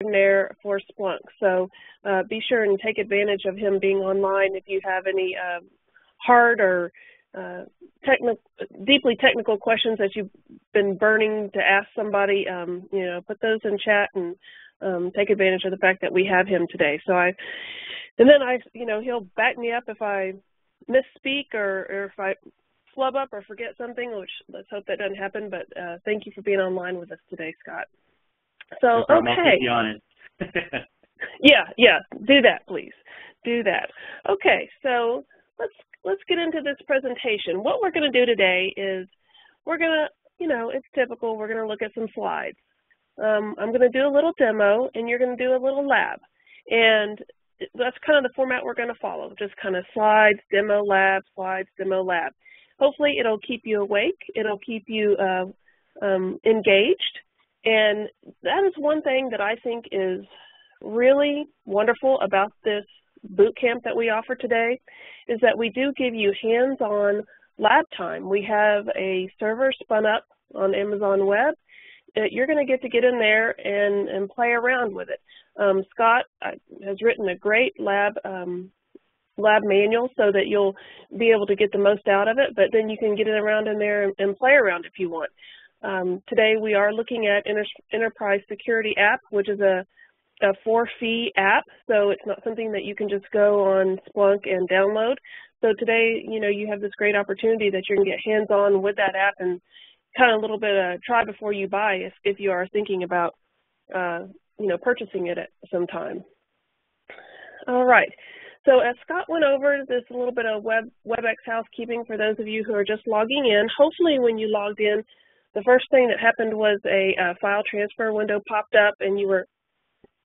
there for Splunk. So be sure and take advantage of him being online. If you have any hard or deeply technical questions that you've been burning to ask somebody, you know, put those in chat and take advantage of the fact that we have him today. So you know, he'll back me up if I misspeak or if I flub up or forget something, which let's hope that doesn't happen. But thank you for being online with us today, Scott. So, no okay. I'll keep you on it. yeah, do that, please. Do that. Okay, so let's get into this presentation. What we're going to do today is we're going to, you know, it's typical, we're going to look at some slides. I'm going to do a little demo, and you're going to do a little lab. And that's kind of the format we're going to follow, just kind of slides, demo, lab, slides, demo, lab. Hopefully it'll keep you awake. It'll keep you engaged. And that is one thing that I think is really wonderful about this boot camp that we offer today, is that we do give you hands-on lab time. We have a server spun up on Amazon Web. You're going to get in there and play around with it. Scott has written a great lab manual so that you'll be able to get the most out of it, but then you can get it around in there and play around if you want. Today we are looking at Enterprise Security App, which is a for-fee app, so it's not something that you can just go on Splunk and download. So today, you know, you have this great opportunity that you can get hands-on with that app and kind of a little bit of try before you buy if you are thinking about, you know, purchasing it at some time. All right. So as Scott went over, there's a little bit of WebEx housekeeping for those of you who are just logging in. Hopefully when you logged in, the first thing that happened was a file transfer window popped up and you were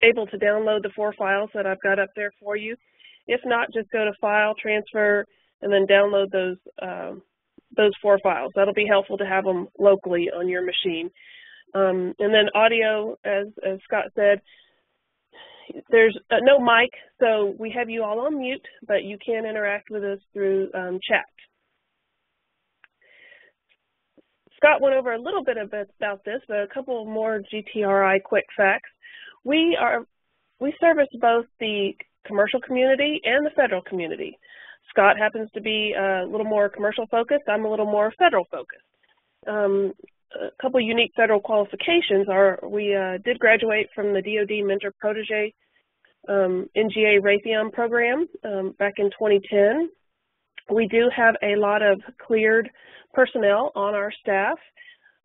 able to download the 4 files that I've got up there for you. If not, just go to File, Transfer, and then download those 4 files. That'll be helpful to have them locally on your machine. And then audio, as Scott said, there's no mic, so we have you all on mute, but you can interact with us through chat. Scott went over a little bit about this, but a couple more GTRI quick facts. We service both the commercial community and the federal community. Scott happens to be a little more commercial focused. I'm a little more federal focused. A couple unique federal qualifications are we did graduate from the DoD Mentor Protege NGA Raytheon program back in 2010. We do have a lot of cleared personnel on our staff.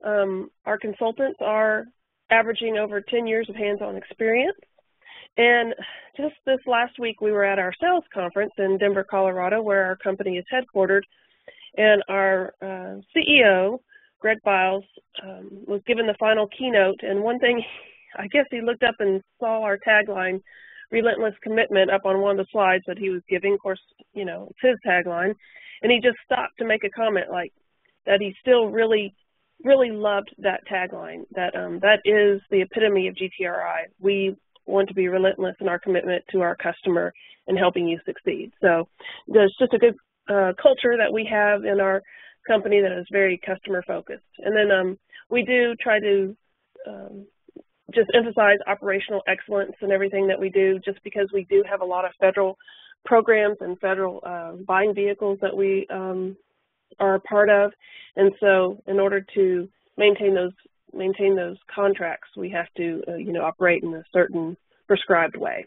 Our consultants are averaging over 10 years of hands-on experience. And just this last week, we were at our sales conference in Denver, Colorado, where our company is headquartered. And our CEO, Greg Biles, was given the final keynote. And one thing, I guess he looked up and saw our tagline, Relentless Commitment, up on one of the slides that he was giving. Of course, you know, it's his tagline. And he just stopped to make a comment like that he still really loved that tagline, that that is the epitome of GTRI. We want to be relentless in our commitment to our customer and helping you succeed. So there's just a good culture that we have in our company that is very customer focused. And then we do try to just emphasize operational excellence in everything that we do, just because we do have a lot of federal programs and federal buying vehicles that we are a part of. And so in order to maintain those contracts, we have to you know, operate in a certain prescribed way.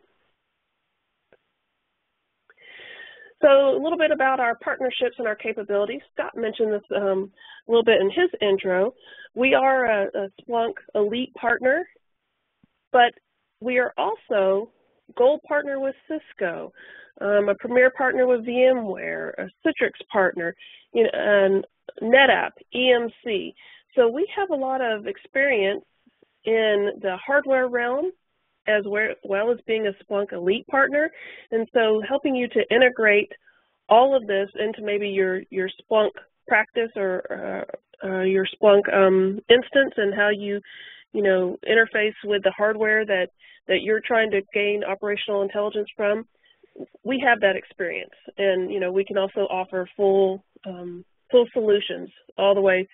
So a little bit about our partnerships and our capabilities. Scott mentioned this a little bit in his intro. We are a Splunk Elite partner, but we are also Gold partner with Cisco, a Premier partner with VMware, a Citrix partner, you know, and NetApp, EMC. So we have a lot of experience in the hardware realm as well as being a Splunk Elite partner. And so helping you to integrate all of this into maybe your Splunk practice or your Splunk instance, and how you know, interface with the hardware that you're trying to gain operational intelligence from. We have that experience, and you know, we can also offer full solutions all the way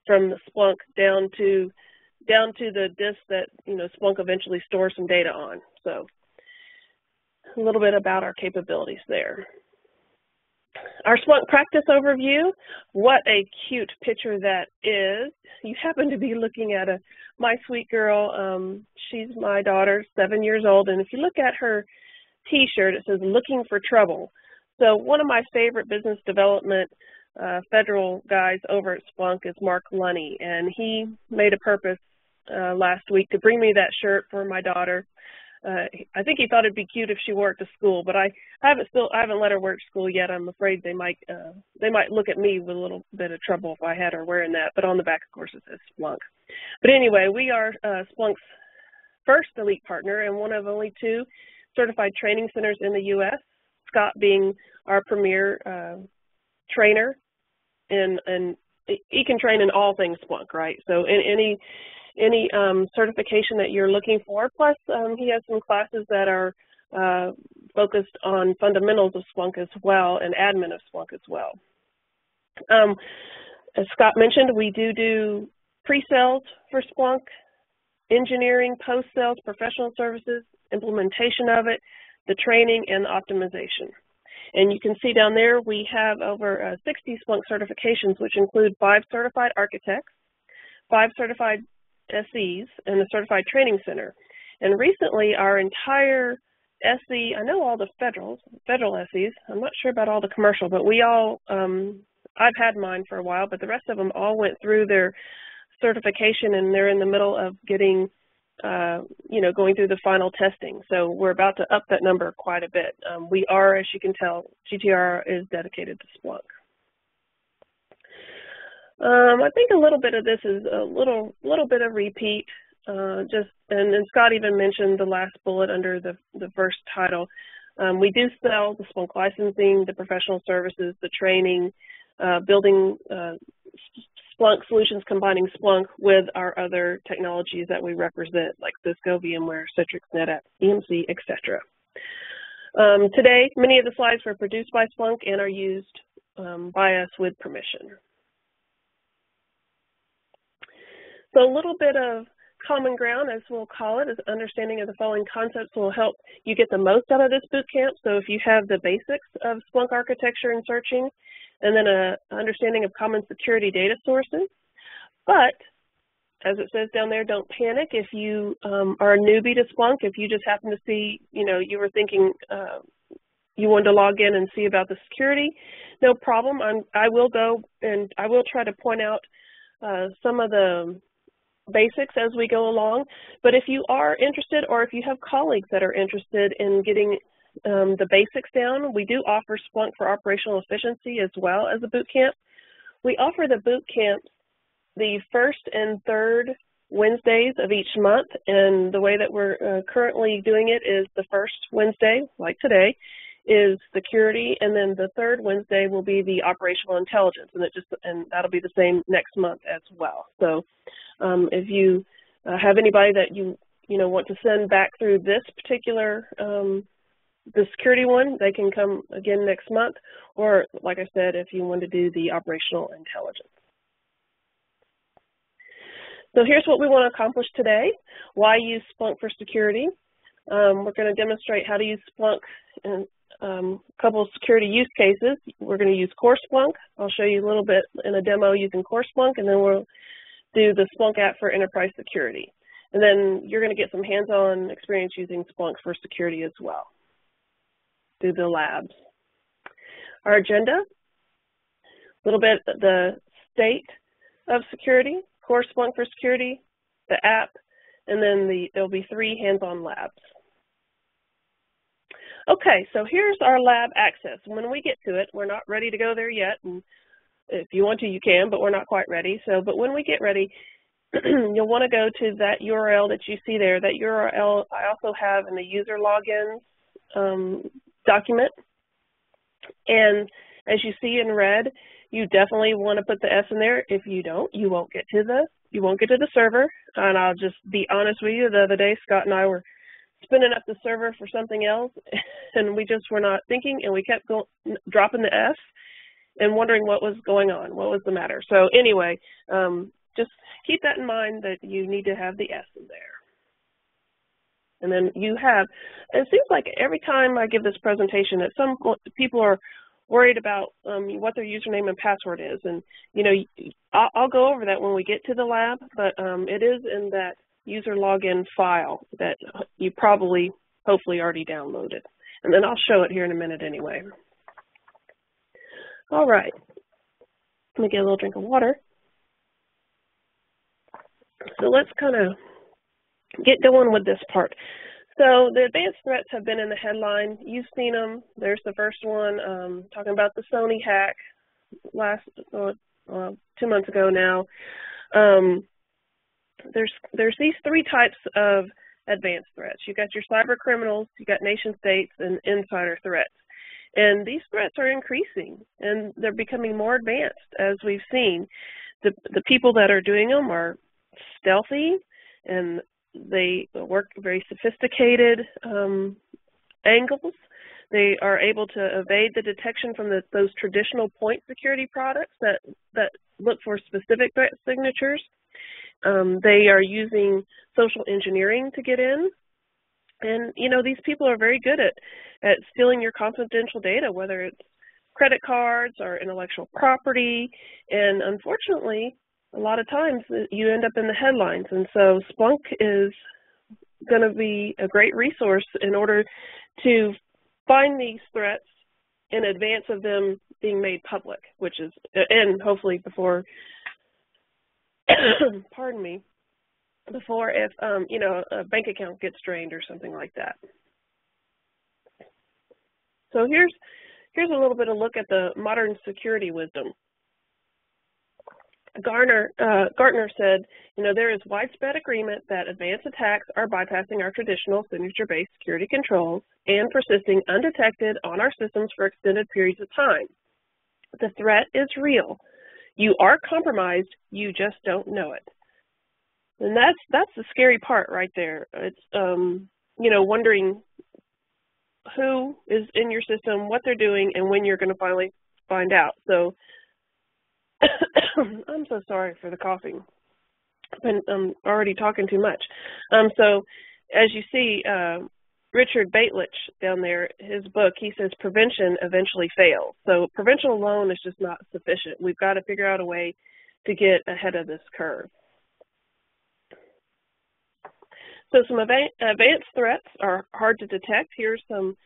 from the Splunk down to down to the disk that, Splunk eventually stores some data on. So a little bit about our capabilities there. Our Splunk practice overview, what a cute picture that is. You happen to be looking at my sweet girl. She's my daughter, 7 years old, and if you look at her t-shirt, it says "Looking for Trouble." So one of my favorite business development federal guys over at Splunk is Mark Lunny, and he made a purpose last week to bring me that shirt for my daughter. I think he thought it'd be cute if she wore it to school, but I haven't let her wear it to school yet. I'm afraid they might look at me with a little bit of trouble if I had her wearing that. But on the back, of course, it says Splunk. But anyway, we are Splunk's first elite partner and one of only 2 certified training centers in the U.S. Scott being our premier trainer, and he can train in all things Splunk, right? So in any certification that you're looking for. Plus, he has some classes that are focused on fundamentals of Splunk as well and admin of Splunk as well. As Scott mentioned, we do pre-sales for Splunk, engineering, post-sales, professional services, implementation of it, the training, and the optimization. And you can see down there we have over 60 Splunk certifications, which include 5 certified architects, 5 certified SEs, and the Certified Training Center. And recently, our entire SE, I know all the federal SEs, I'm not sure about all the commercial, but we all, I've had mine for a while, but the rest of them all went through their certification, and they're in the middle of getting, going through the final testing. So we're about to up that number quite a bit. We are, as you can tell, GTR is dedicated to Splunk. I think a little bit of this is a little bit of repeat. And Scott even mentioned the last bullet under the first title. We do sell the Splunk licensing, the professional services, the training, building Splunk solutions, combining Splunk with our other technologies that we represent, like Cisco, VMware, Citrix, NetApp, EMC, etc. Today, many of the slides were produced by Splunk and are used by us with permission. So a little bit of common ground, as we'll call it, is understanding of the following concepts will help you get the most out of this boot camp. So if you have the basics of Splunk architecture and searching, and then an understanding of common security data sources. But, as it says down there, don't panic if you are a newbie to Splunk. If you just happen to see, you were thinking you wanted to log in and see about the security, no problem. I will go and I will try to point out some of the basics as we go along. But if you are interested, or if you have colleagues that are interested in getting the basics down, we do offer Splunk for operational efficiency as well as a boot camp. We offer the boot camps the first and third Wednesdays of each month, and the way that we're currently doing it is the first Wednesday, like today, is security, and then the third Wednesday will be the operational intelligence, and that'll be the same next month as well. So if you have anybody that you want to send back through this particular the security one, they can come again next month, or like I said, if you want to do the operational intelligence. So here's what we want to accomplish today. Why use Splunk for security? We're going to demonstrate how to use Splunk in a couple of security use cases. We're going to use Core Splunk. I'll show you a little bit in a demo using Core Splunk, and then we'll do the Splunk app for enterprise security. And then you're going to get some hands-on experience using Splunk for security as well through the labs. Our agenda, a little bit the state of security, Core Splunk for security, the app, and then there'll be 3 hands-on labs. Okay, so here's our lab access. When we get to it, we're not ready to go there yet, and if you want to, you can, but we're not quite ready. But when we get ready, you'll want to go to that URL that you see there. That URL I also have in the user logins document. And as you see in red, you definitely want to put the S in there. If you don't, you won't get to the server. And I'll just be honest with you, the other day Scott and I were spinning up the server for something else, and we just were not thinking, and we kept dropping the S and wondering what was going on, what was the matter. So anyway, just keep that in mind that you need to have the S in there. And then you have, it seems like every time I give this presentation, at some point people are worried about what their username and password is. And, I'll go over that when we get to the lab, but it is in that user login file that you probably, hopefully, already downloaded. And then I'll show it here in a minute anyway. All right. Let me get a little drink of water. So let's kind of get going with this part. So the advanced threats have been in the headline. You've seen them. There's the first one talking about the Sony hack last 2 months ago now. There's these three types of advanced threats. You got your cyber criminals, you got nation states, and insider threats. And these threats are increasing, and they're becoming more advanced, as we've seen. The people that are doing them are stealthy, and they work very sophisticated angles. They are able to evade the detection from those traditional point security products that look for specific threat signatures. They are using social engineering to get in. And, these people are very good at stealing your confidential data, whether it's credit cards or intellectual property. And unfortunately, a lot of times you end up in the headlines. And so Splunk is going to be a great resource in order to find these threats in advance of them being made public, which is, and hopefully before, pardon me, before if, a bank account gets drained or something like that. So here's a little bit of look at the modern security wisdom. Gartner said, there is widespread agreement that advanced attacks are bypassing our traditional signature-based security controls and persisting undetected on our systems for extended periods of time. The threat is real. You are compromised, you just don't know it. And that's the scary part right there. It's, wondering who is in your system, what they're doing, and when you're going to finally find out. So I'm so sorry for the coughing. I'm already talking too much. So as you see, Richard Baitlich down there, his book, he says prevention eventually fails. So prevention alone is just not sufficient. We've got to figure out a way to get ahead of this curve. So some advanced threats are hard to detect. Here's some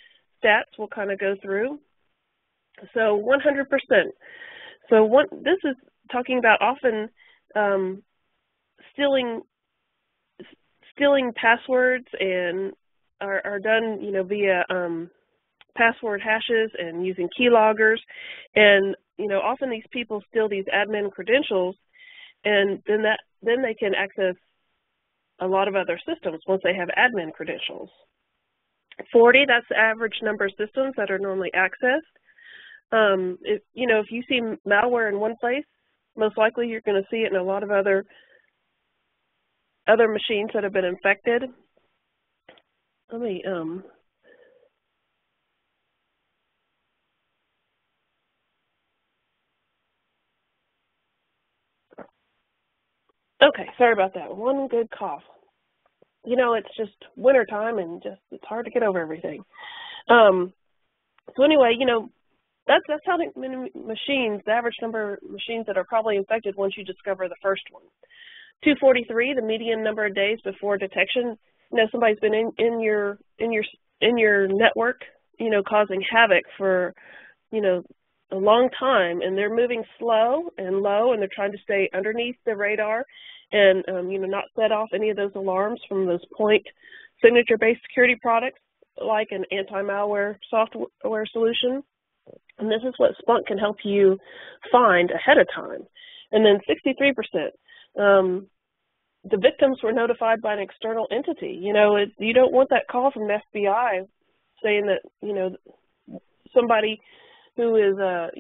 stats we'll kind of go through. So 100%. So this is talking about often stealing passwords and are done, via password hashes and using keyloggers. And, often these people steal these admin credentials, and then they can access a lot of other systems once they have admin credentials. 40, that's the average number of systems that are normally accessed. If you see malware in one place, most likely you're going to see it in a lot of other machines that have been infected. Let me okay, sorry about that. One good cough. It's just winter time and it's hard to get over everything. So anyway, that's how many machines, the average number of machines that are probably infected once you discover the first one. 243, the median number of days before detection. Somebody's been in your network, causing havoc for, a long time, and they're moving slow and low, and they're trying to stay underneath the radar and, not set off any of those alarms from those point signature-based security products like an anti-malware software solution. And this is what Splunk can help you find ahead of time. And then 63%, the victims were notified by an external entity. You don't want that call from the FBI saying that, somebody who is, a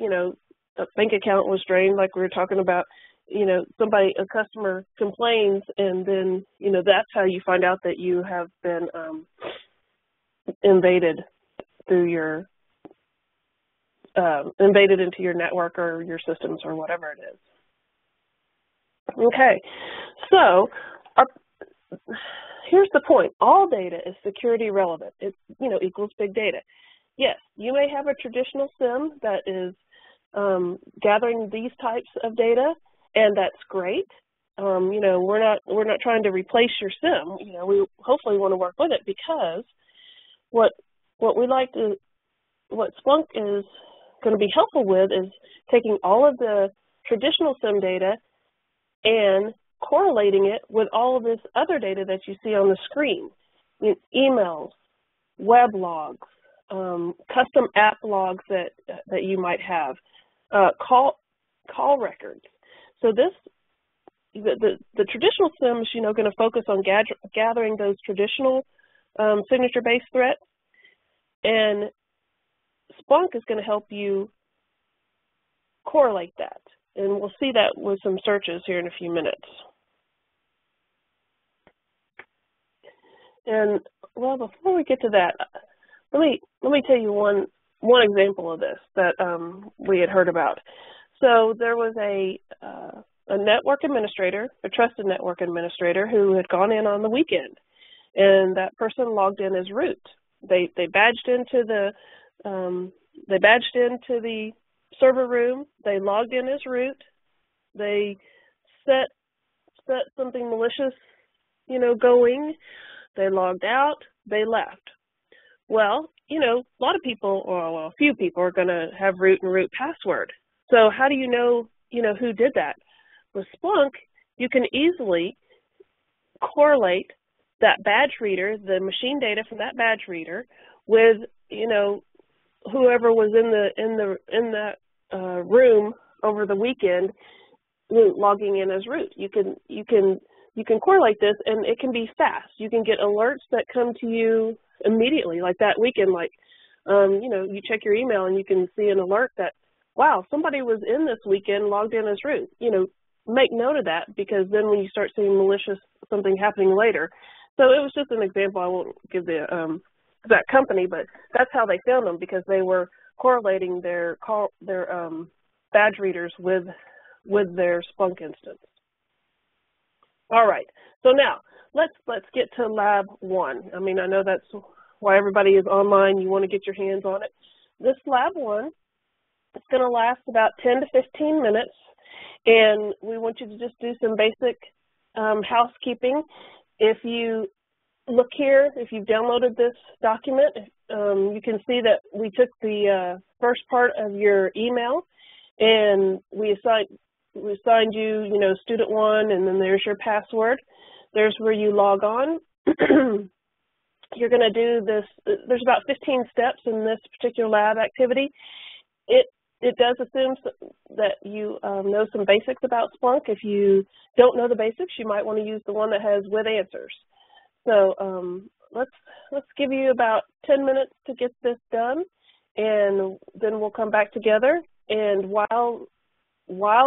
bank account was drained, like we were talking about, a customer complains, and then, that's how you find out that you have been invaded through invaded into your network or your systems or whatever it is. Okay, so our, here's the point. All data is security relevant. It equals big data. Yes, you may have a traditional SIM that is gathering these types of data, and that's great. We're not trying to replace your SIM. We hopefully want to work with it, because what Splunk is going to be helpful with is taking all of the traditional SIM data and correlating it with all of this other data that you see on the screen: emails, web logs, custom app logs that you might have, call records. So the traditional SIMs, going to focus on gathering those traditional signature-based threats, and Splunk is going to help you correlate that. And we'll see that with some searches here in a few minutes. And well, before we get to that, let me tell you one example of this that we had heard about. So there was a network administrator, a trusted network administrator, who had gone in on the weekend, and that person logged in as root. They badged into the server room. They logged in as root. They set something malicious, going. They logged out. They left. Well, a lot of people, or a few people, are going to have root and root password. So how do you know, who did that? With Splunk, you can easily correlate that badge reader, the machine data from that badge reader, with whoever was in that room over the weekend logging in as root. You can correlate this, and it can be fast. You can get alerts that come to you immediately, like that weekend. Like you check your email and you can see an alert that, wow, somebody was in this weekend, logged in as root. Make note of that, because then when you start seeing malicious something happening later. So it was just an example. I won't give the that company, but that's how they found them, because they were correlating their badge readers with their Splunk instance. All right. So now let's get to lab 1. I mean, I know that's why everybody is online. You want to get your hands on it. This lab 1 is going to last about 10 to 15 minutes, and we want you to just do some basic housekeeping. If you look here, if you've downloaded this document, you can see that we took the first part of your email, and we assigned you, student 1, and then there's your password. There's where you log on. You're going to do this. There's about 15 steps in this particular lab activity. It does assume that you know some basics about Splunk. If you don't know the basics, you might want to use the one that has with answers. So let's give you about 10 minutes to get this done, and then we'll come back together. And while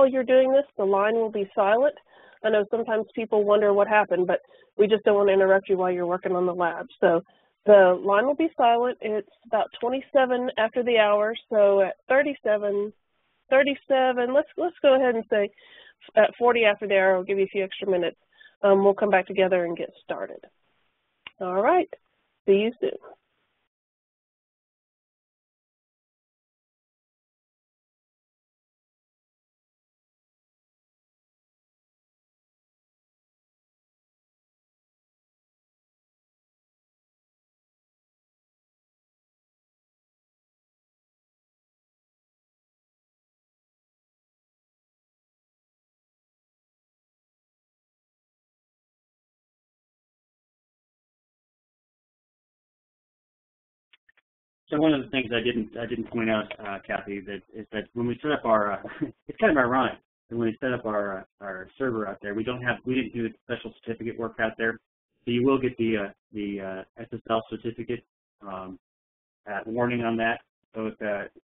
you're doing this, the line will be silent. I know sometimes people wonder what happened, but we just don't want to interrupt you while you're working on the lab. So the line will be silent. It's about 27 after the hour, so at 37, let's go ahead and say at 40 after the hour, I'll give you a few extra minutes. We'll come back together and get started. All right, see you soon. So one of the things I didn't point out, Kathy, is that when we set up our it's kind of ironic that when we set up our server out there, we didn't do the special certificate work out there. So you will get the SSL certificate warning on that. So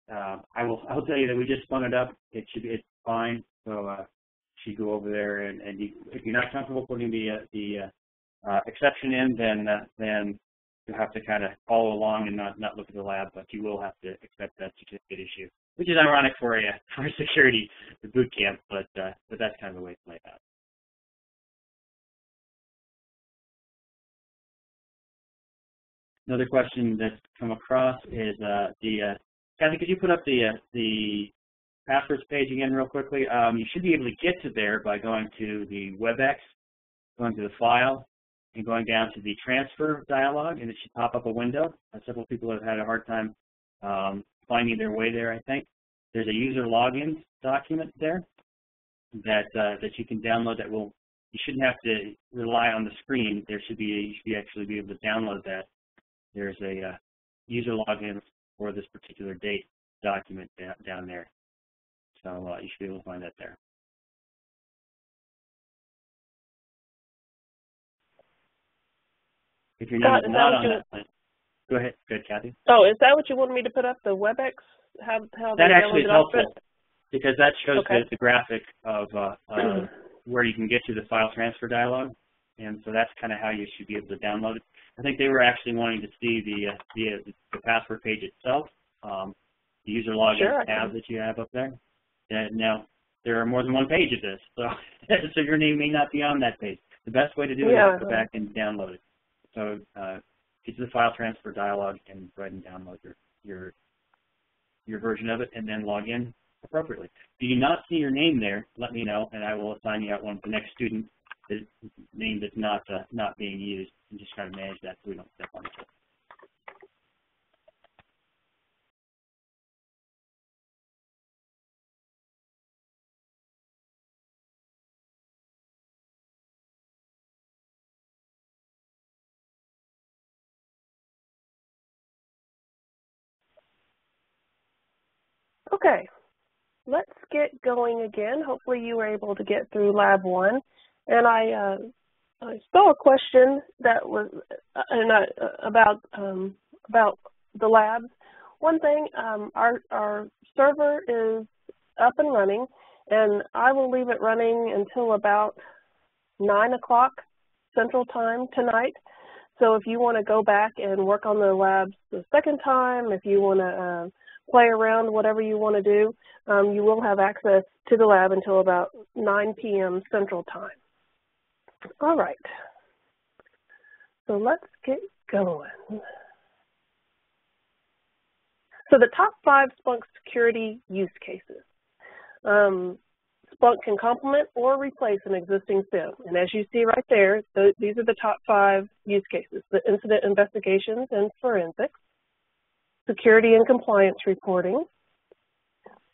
I will tell you that we just spun it up. It's fine. So you go over there, and if you're not comfortable putting the exception in, then you'll have to kind of follow along and not look at the lab, but you will have to accept that certificate issue, which is ironic for a security boot camp, but that's kind of the way it's laid out. Another question that's come across is Kathy, could you put up the passwords page again real quickly? You should be able to get to there by going to the WebEx, going to the file, and going down to the transfer dialog, and it should pop up a window. Several people have had a hard time finding their way there, I think. There's a user login document there that you can download that will, you shouldn't have to rely on the screen. There should be, you should actually be able to download that. There's a user login for this particular date document down there. So you should be able to find that there. If you're not on that link, go ahead, Kathy. Oh, is that what you wanted me to put up, the WebEx? How that actually is helpful because that shows the graphic of where you can get to the file transfer dialog, and so that's kind of how you should be able to download it. I think they were actually wanting to see the password page itself, the user login tab that you have up there. Now, there are more than one page of this, so so your name may not be on that page. The best way to do it is to go back and download it. So get to the file transfer dialog and go ahead and download your version of it, and then log in appropriately. If you do not see your name there, let me know, and I will assign you out one for the next student. The name that's not being used, and just try to manage that so we don't step on each other. Okay, let's get going again. Hopefully you were able to get through Lab 1. And I saw a question that was about the labs. One thing, our server is up and running, and I will leave it running until about 9 o'clock Central Time tonight. So if you want to go back and work on the labs the second time, if you want to play around, whatever you want to do, you will have access to the lab until about 9 p.m. Central Time. All right, so let's get going. So the top 5 Splunk security use cases. Splunk can complement or replace an existing SIM. And as you see right there, these are the top 5 use cases: the incident investigations and forensics, security and compliance reporting,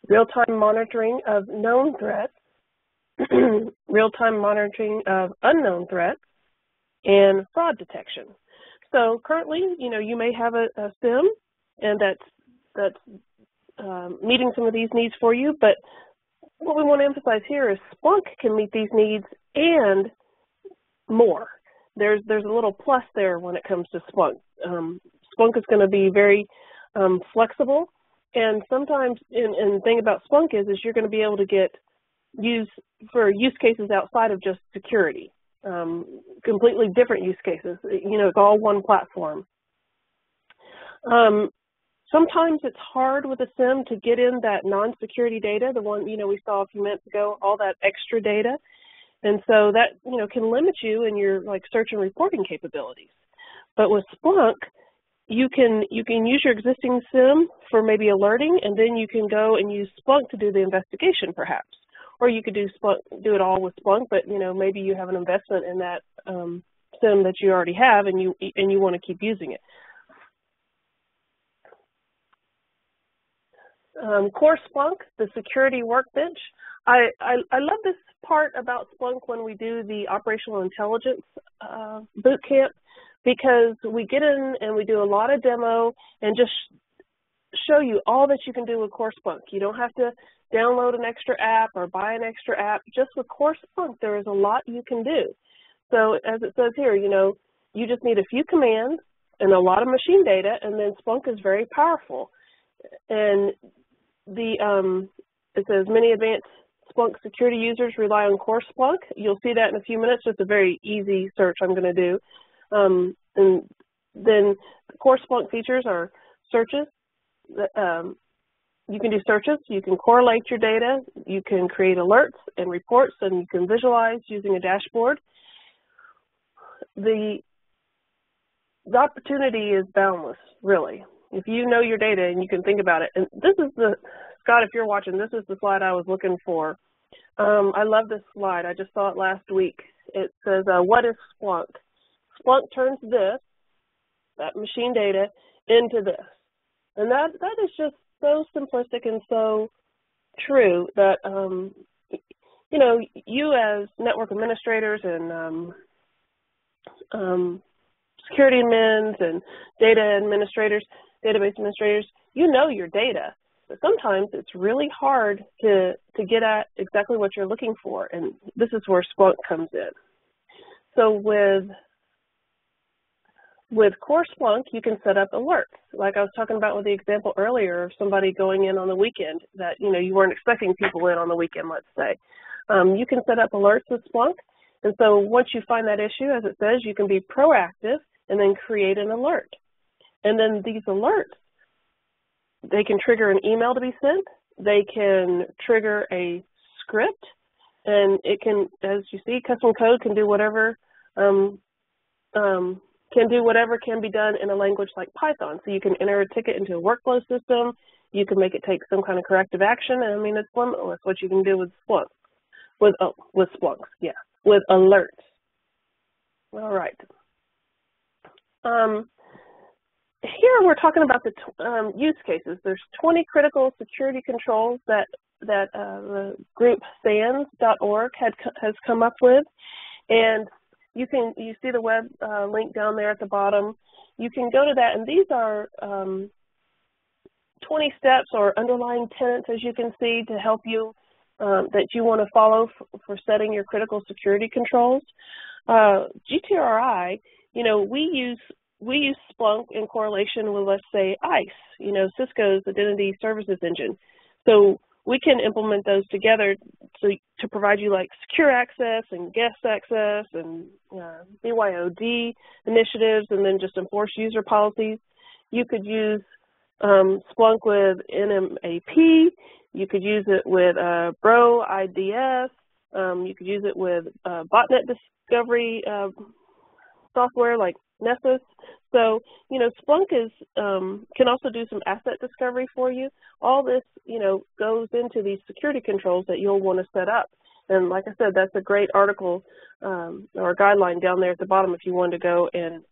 real-time monitoring of known threats, real-time monitoring of unknown threats, and fraud detection. So currently, you may have a SIM, and that's meeting some of these needs for you, but what we want to emphasize here is Splunk can meet these needs and more. There's a little plus there when it comes to Splunk. Splunk is going to be very flexible, and sometimes, and the thing about Splunk is you're going to be able to get used for use cases outside of just security, completely different use cases. It's all one platform. Sometimes it's hard with a SIM to get in that non-security data, the one we saw a few minutes ago, all that extra data, and so that can limit you in your search and reporting capabilities. But with Splunk, you can use your existing SIM for maybe alerting, and then you can go and use Splunk to do the investigation, perhaps. Or you could do it all with Splunk, but maybe you have an investment in that SIM that you already have, and you want to keep using it. Core Splunk, the security workbench. I love this part about Splunk when we do the operational intelligence bootcamp, because we get in and we do a lot of demo and just show you all that you can do with Core Splunk. You don't have to download an extra app or buy an extra app. Just with Core Splunk, there is a lot you can do. So as it says here, you just need a few commands and a lot of machine data, and then Splunk is very powerful. And it says many advanced Splunk security users rely on Core Splunk. You'll see that in a few minutes. Just a very easy search I'm going to do. And then Core Splunk features are searches. You can do searches. You can correlate your data. You can create alerts and reports, and you can visualize using a dashboard. The the opportunity is boundless, really. If you know your data and you can think about it, and this is the, Scott, if you're watching, this is the slide I was looking for. I love this slide. I just saw it last week. It says, what is Splunk? Splunk turns this, that machine data, into this. And that is just so simplistic and so true that, you know, you as network administrators and security admins and data administrators, database administrators, you know your data. But sometimes it's really hard to get at exactly what you're looking for, and this is where Splunk comes in. So with Core Splunk, you can set up alerts. Like I was talking about with the example earlier of somebody going in on the weekend that, you know, you weren't expecting people in on the weekend, let's say. You can set up alerts with Splunk, and so once you find that issue, as it says, you can be proactive and then create an alert. And then these alerts, they can trigger an email to be sent, they can trigger a script, and it can, as you see, custom code can do whatever can be done in a language like Python. So you can enter a ticket into a workflow system, you can make it take some kind of corrective action, and I mean, it's limitless what you can do with Splunk, with Splunk, yeah, with alerts. All right. Here we're talking about the use cases. There's 20 critical security controls that the group SANS.org has come up with, and you see the web link down there at the bottom. You can go to that, and these are 20 steps or underlying tenets, as you can see, to help you that you want to follow for setting your critical security controls. GTRI, you know, we use Splunk in correlation with, let's say, ICE, you know, Cisco's Identity Services Engine. So we can implement those together to provide you like secure access and guest access and BYOD initiatives, and then just enforce user policies. You could use Splunk with NMAP. You could use it with Bro IDS. You could use it with botnet discovery software like Nessus. So, you know, Splunk is can also do some asset discovery for you. All this, you know, goes into these security controls that you'll want to set up. And like I said, that's a great article or guideline down there at the bottom if you want to go and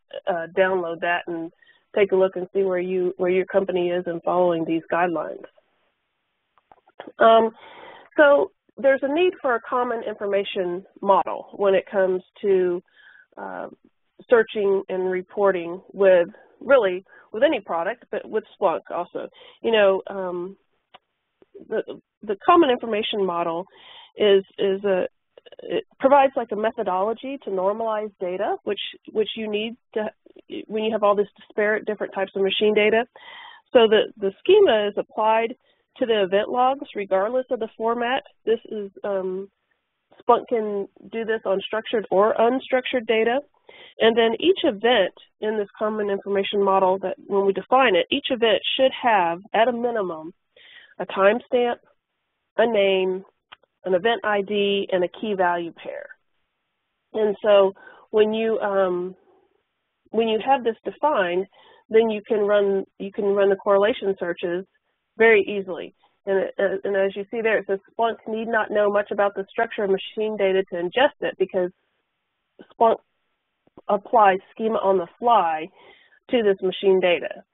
download that and take a look and see where your company is in following these guidelines. So there's a need for a common information model when it comes to searching and reporting with any product, but with Splunk also. You know, the common information model it provides like a methodology to normalize data, which you need to when you have all this disparate different types of machine data. So the schema is applied to the event logs regardless of the format. This is Splunk can do this on structured or unstructured data. And then each event in this common information model, that when we define it, each event should have, at a minimum, a timestamp, a name, an event ID, and a key value pair. And so when you have this defined, then you can run the correlation searches very easily. And as you see there, it says Splunk need not know much about the structure of machine data to ingest it, because Splunk applies schema on the fly to this machine data.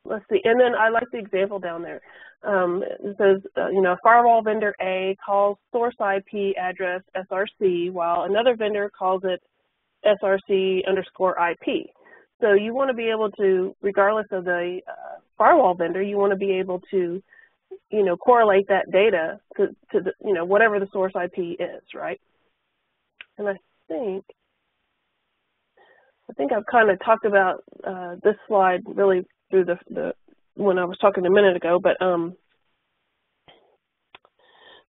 Let's see, and then I like the example down there. It says, you know, firewall vendor A calls source IP address SRC, while another vendor calls it SRC_IP. So you want to be able to, regardless of the firewall vendor, you want to be able to, you know, correlate that data to the, you know, whatever the source IP is, right? And I think I've kind of talked about this slide really through the when I was talking a minute ago, but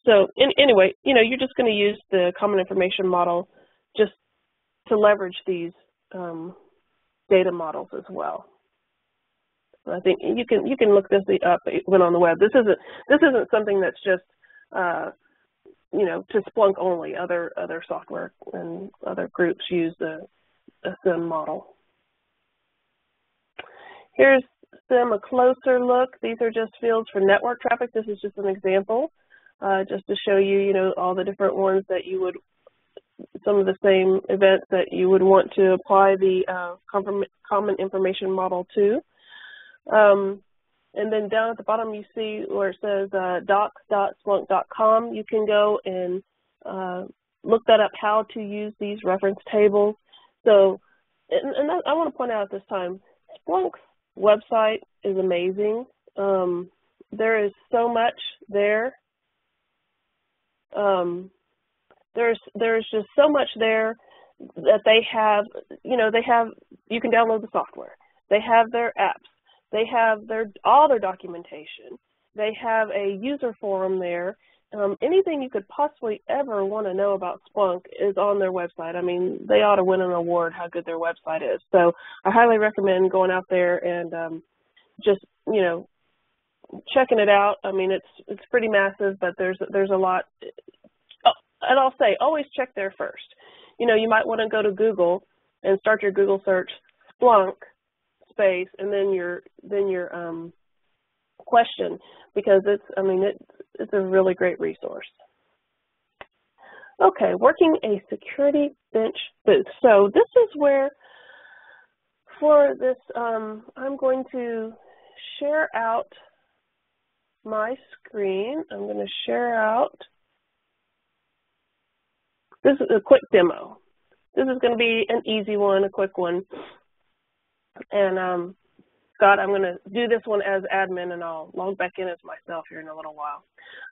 so anyway, you know, you're just going to use the common information model just to leverage these data models as well. So I think you can look this up even on the web. This isn't something that's just you know, to Splunk only. Other software and other groups use the a SIM model. Here's SIM, a closer look. These are just fields for network traffic. This is just an example, just to show you, you know, all the different ones that you would, some of the same events that you would want to apply the common information model to. And then down at the bottom you see where it says docs.splunk.com. You can go and look that up, how to use these reference tables. So, and I want to point out at this time, Splunk's website is amazing. There is so much there. There's just so much there that they have, you know, you can download the software. They have their apps. They have all their documentation. They have a user forum there. Anything you could possibly ever want to know about Splunk is on their website. I mean, they ought to win an award how good their website is. So I highly recommend going out there and just, you know, checking it out. I mean, it's pretty massive, but there's a lot. And I'll say, always check there first. You know, you might want to go to Google and start your Google search, Splunk space, and then your question, because it's a really great resource. Okay, working a security bench booth. So this is where, for this, I'm going to share out my screen. I'm going to share out. This is a quick demo. This is going to be an easy one, a quick one. And Scott, I'm going to do this one as admin, and I'll log back in as myself here in a little while.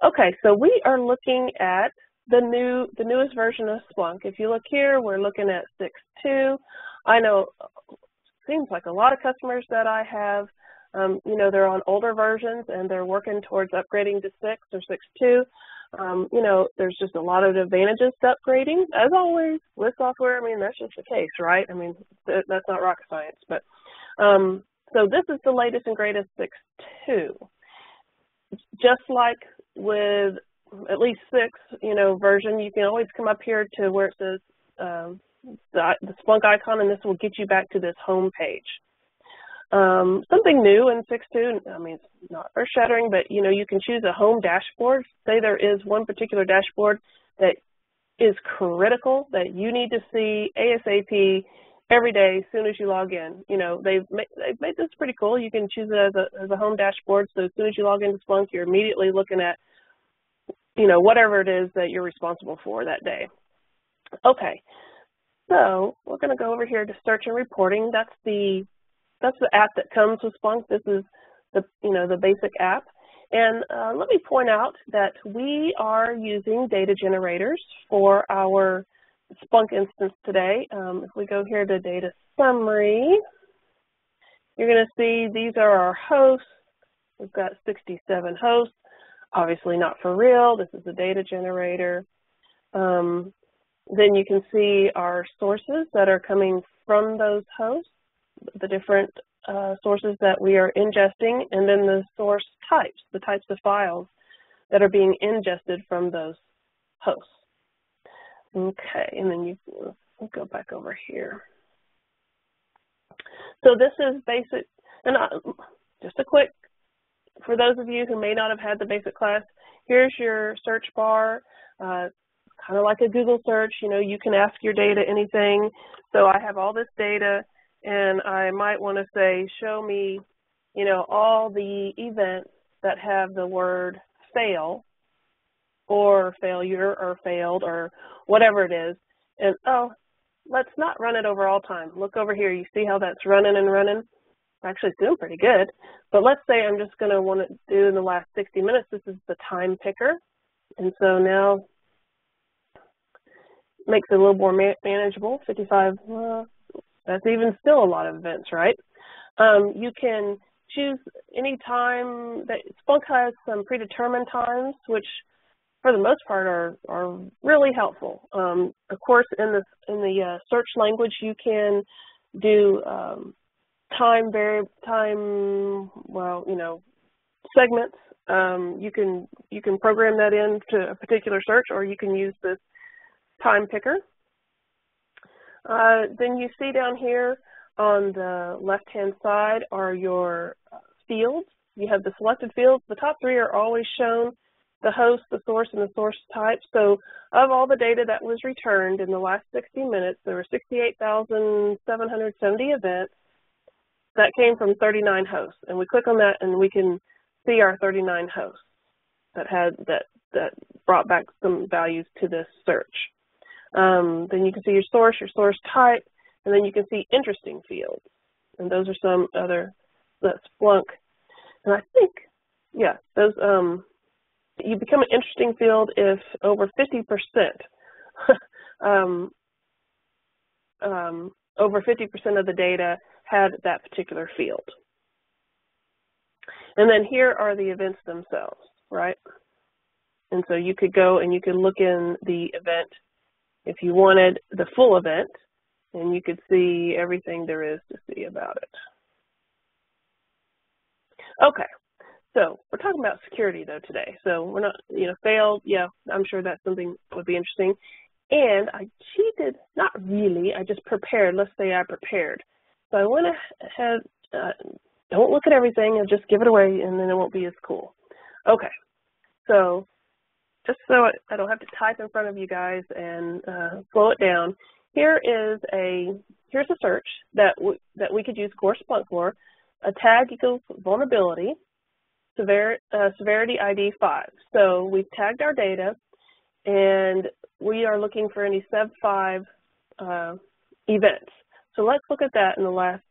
Okay, so we are looking at the newest version of Splunk. If you look here, we're looking at 6.2. I know it seems like a lot of customers that I have, you know, they're on older versions and they're working towards upgrading to 6 or 6.2. You know, there's just a lot of advantages to upgrading. As always, with software, I mean, that's just the case, right? I mean, that's not rocket science. But so this is the latest and greatest 6.2. Just like with at least 6, you know, version, you can always come up here to where it says the Splunk icon, and this will get you back to this home page. Something new in 6.2, I mean, it's not earth-shattering, but, you know, you can choose a home dashboard. Say there is one particular dashboard that is critical, that you need to see ASAP every day as soon as you log in. You know, they've made this pretty cool. You can choose it as a home dashboard, so as soon as you log into Splunk, you're immediately looking at, you know, whatever it is that you're responsible for that day. Okay, so we're going to go over here to search and reporting. That's the app that comes with Splunk. This is the basic app. And let me point out that we are using data generators for our Splunk instance today. If we go here to data summary, you're going to see these are our hosts. We've got 67 hosts. Obviously not for real. This is a data generator. Then you can see our sources that are coming from those hosts, the different sources that we are ingesting, and then the source types, the types of files that are being ingested from those hosts. Okay, and then we'll go back over here. So this is basic, and just a quick, for those of you who may not have had the basic class, here's your search bar, kind of like a Google search. You know, you can ask your data anything. So I have all this data, and I might want to say, show me, you know, all the events that have the word fail or failure or failed or whatever it is. And, oh, let's not run it over all time. Look over here. You see how that's running and running? Actually, it's doing pretty good. But let's say I'm just going to want to do in the last 60 minutes. This is the time picker. And so now makes it a little more manageable. 55, that's even still a lot of events, right? You can choose any time. That Splunk has some predetermined times, which for the most part are really helpful. Of course, in the search language, you can do segments. You can program that into a particular search, or you can use this time picker. Then you see down here on the left-hand side are your fields. You have the selected fields. The top three are always shown, the host, the source, and the source type. So of all the data that was returned in the last 60 minutes, there were 68,770 events that came from 39 hosts. And we click on that and we can see our 39 hosts that brought back some values to this search. Then you can see your source type, and then you can see interesting fields. And those are some other, that's Splunk. And I think, yeah, those, you become an interesting field if over 50%, over 50% of the data had that particular field. And then here are the events themselves, right? And so you could go and you could look in the event if you wanted the full event, and you could see everything there is to see about it. Okay, so we're talking about security though today. So we're not, failed, yeah, I'm sure that's something that would be interesting. And I cheated, not really, I just prepared. Let's say I prepared. So I went ahead, don't look at everything and just give it away and then it won't be as cool. Okay, so just so I don't have to type in front of you guys and slow it down, here's a search that we could use core Splunk for. A tag equals vulnerability, severity ID 5. So we've tagged our data, and we are looking for any Sev 5 events. So let's look at that in the last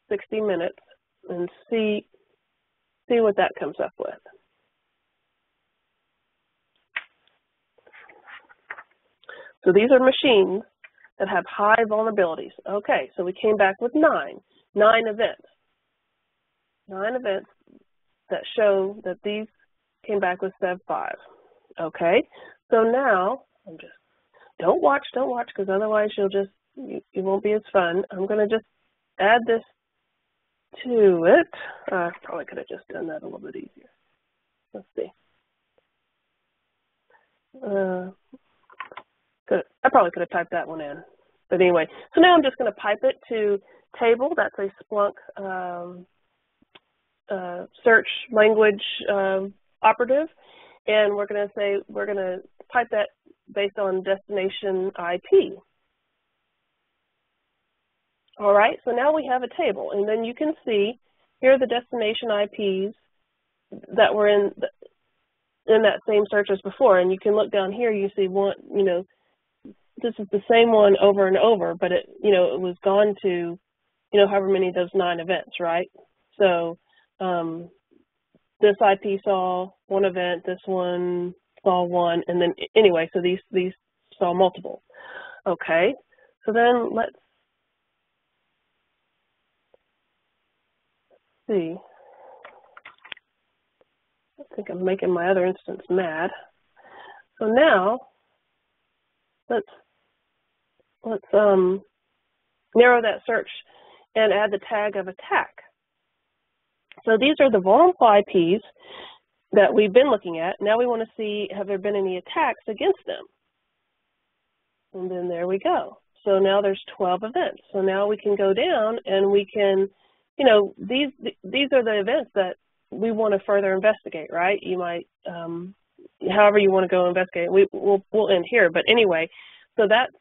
60 minutes and see what that comes up with. So these are machines that have high vulnerabilities. Okay, so we came back with 9 events. 9 events that show that these came back with Sev 5. Okay, so now don't watch because otherwise it won't be as fun. I'm going to just add this to it. I probably could have just done that a little bit easier. Let's see. I probably could have typed that one in. But anyway, so now I'm just going to pipe it to table. That's a Splunk search language operative. And we're going to type that based on destination IP. All right, so now we have a table. And then you can see here are the destination IPs that were in that same search as before. And you can look down here, you see one, this is the same one over and over, but it was gone to, however many of those 9 events, right? So this IP saw 1 event, this one saw 1, and then anyway, so these saw multiple. Okay, so then let's see. I think I'm making my other instance mad. So now let's narrow that search and add the tag of attack. So these are the vulnerable IPs that we've been looking at. Now we want to see, have there been any attacks against them? And then there we go. So now there's 12 events. So now we can go down and we can, these are the events that we want to further investigate, right? You might, however you want to go investigate. We'll end here, but anyway, so that's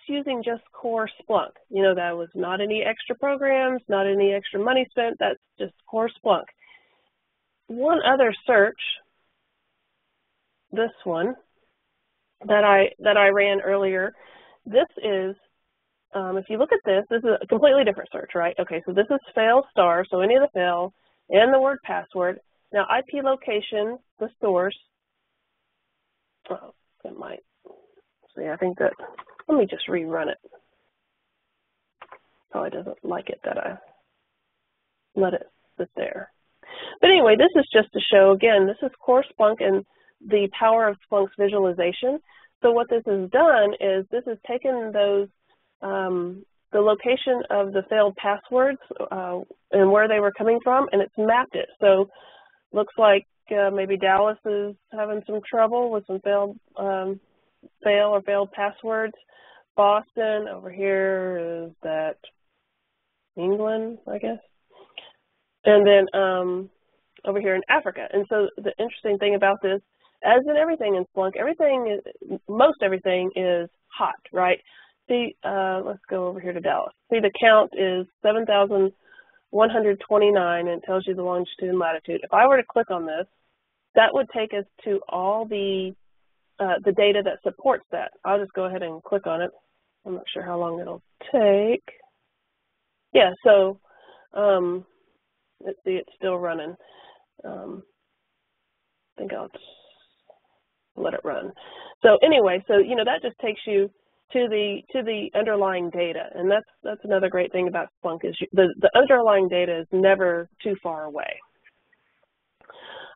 using just core Splunk. That was not any extra programs, not any extra money spent. That's just core Splunk. One other search, this one that I ran earlier. This is, if you look at this is a completely different search, right? Okay, so this is fail star, so any of the fail and the word password. Now IP location, the source. Oh, that might. See, I think that. Let me just rerun it. Probably doesn't like it that I let it sit there. But anyway, this is just to show, again, this is core Splunk and the power of Splunk's visualization. So what this has done is this has taken those, the location of the failed passwords and where they were coming from, and it's mapped it. So looks like maybe Dallas is having some trouble with some failed passwords. Boston. Over here is that England, I guess. And then over here in Africa. And so the interesting thing about this, as in everything in Splunk, most everything is hot, right? See, let's go over here to Dallas. See, the count is 7,129, and it tells you the longitude and latitude. If I were to click on this, that would take us to all the data that supports that. I'll just go ahead and click on it. I'm not sure how long it'll take. Yeah, so let's see, it's still running. I think I'll just let it run. So anyway, so that just takes you to the underlying data, and that's another great thing about Splunk is the underlying data is never too far away.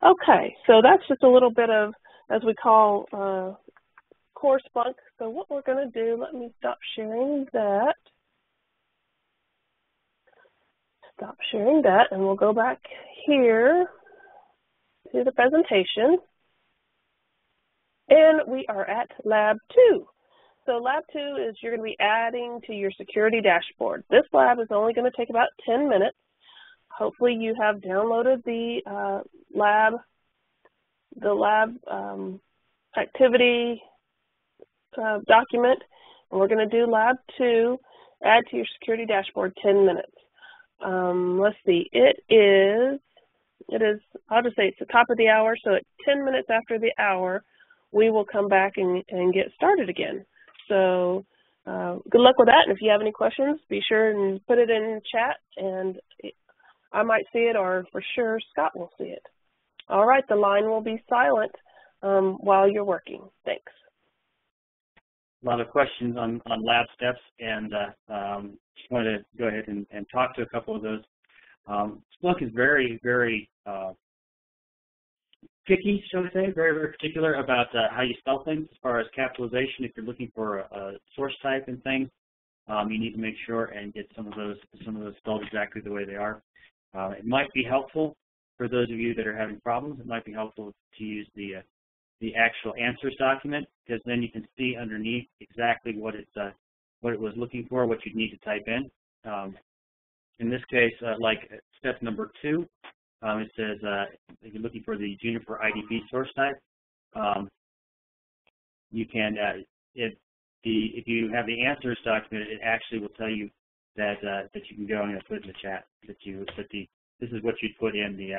Okay, so that's just a little bit of, as we call, core Splunk. So what we're going to do, let me stop sharing that. Stop sharing that, and we'll go back here to the presentation. And we are at Lab 2. So Lab 2 is you're going to be adding to your security dashboard. This lab is only going to take about 10 minutes. Hopefully you have downloaded the lab activity document. And we're going to do Lab 2, add to your security dashboard, 10 minutes. Let's see, it is, I'll just say it's the top of the hour, so at 10 minutes after the hour, we will come back and get started again. So good luck with that, and if you have any questions, be sure and put it in chat, and I might see it, or for sure Scott will see it. All right, the line will be silent while you're working. Thanks. A lot of questions on lab steps, and just wanted to go ahead and talk to a couple of those. Splunk is very, very picky, shall we say, very, very particular about how you spell things as far as capitalization. If you're looking for a source type and things, you need to make sure and get some of those spelled exactly the way they are. It might be helpful for those of you that are having problems. It might be helpful to use the actual answers document, because then you can see underneath exactly what it was looking for, what you'd need to type in. In this case, like step number 2, it says if you're looking for the Juniper IDP source type, you can if you have the answers document, it actually will tell you that you can go and put in the chat this is what you'd put in the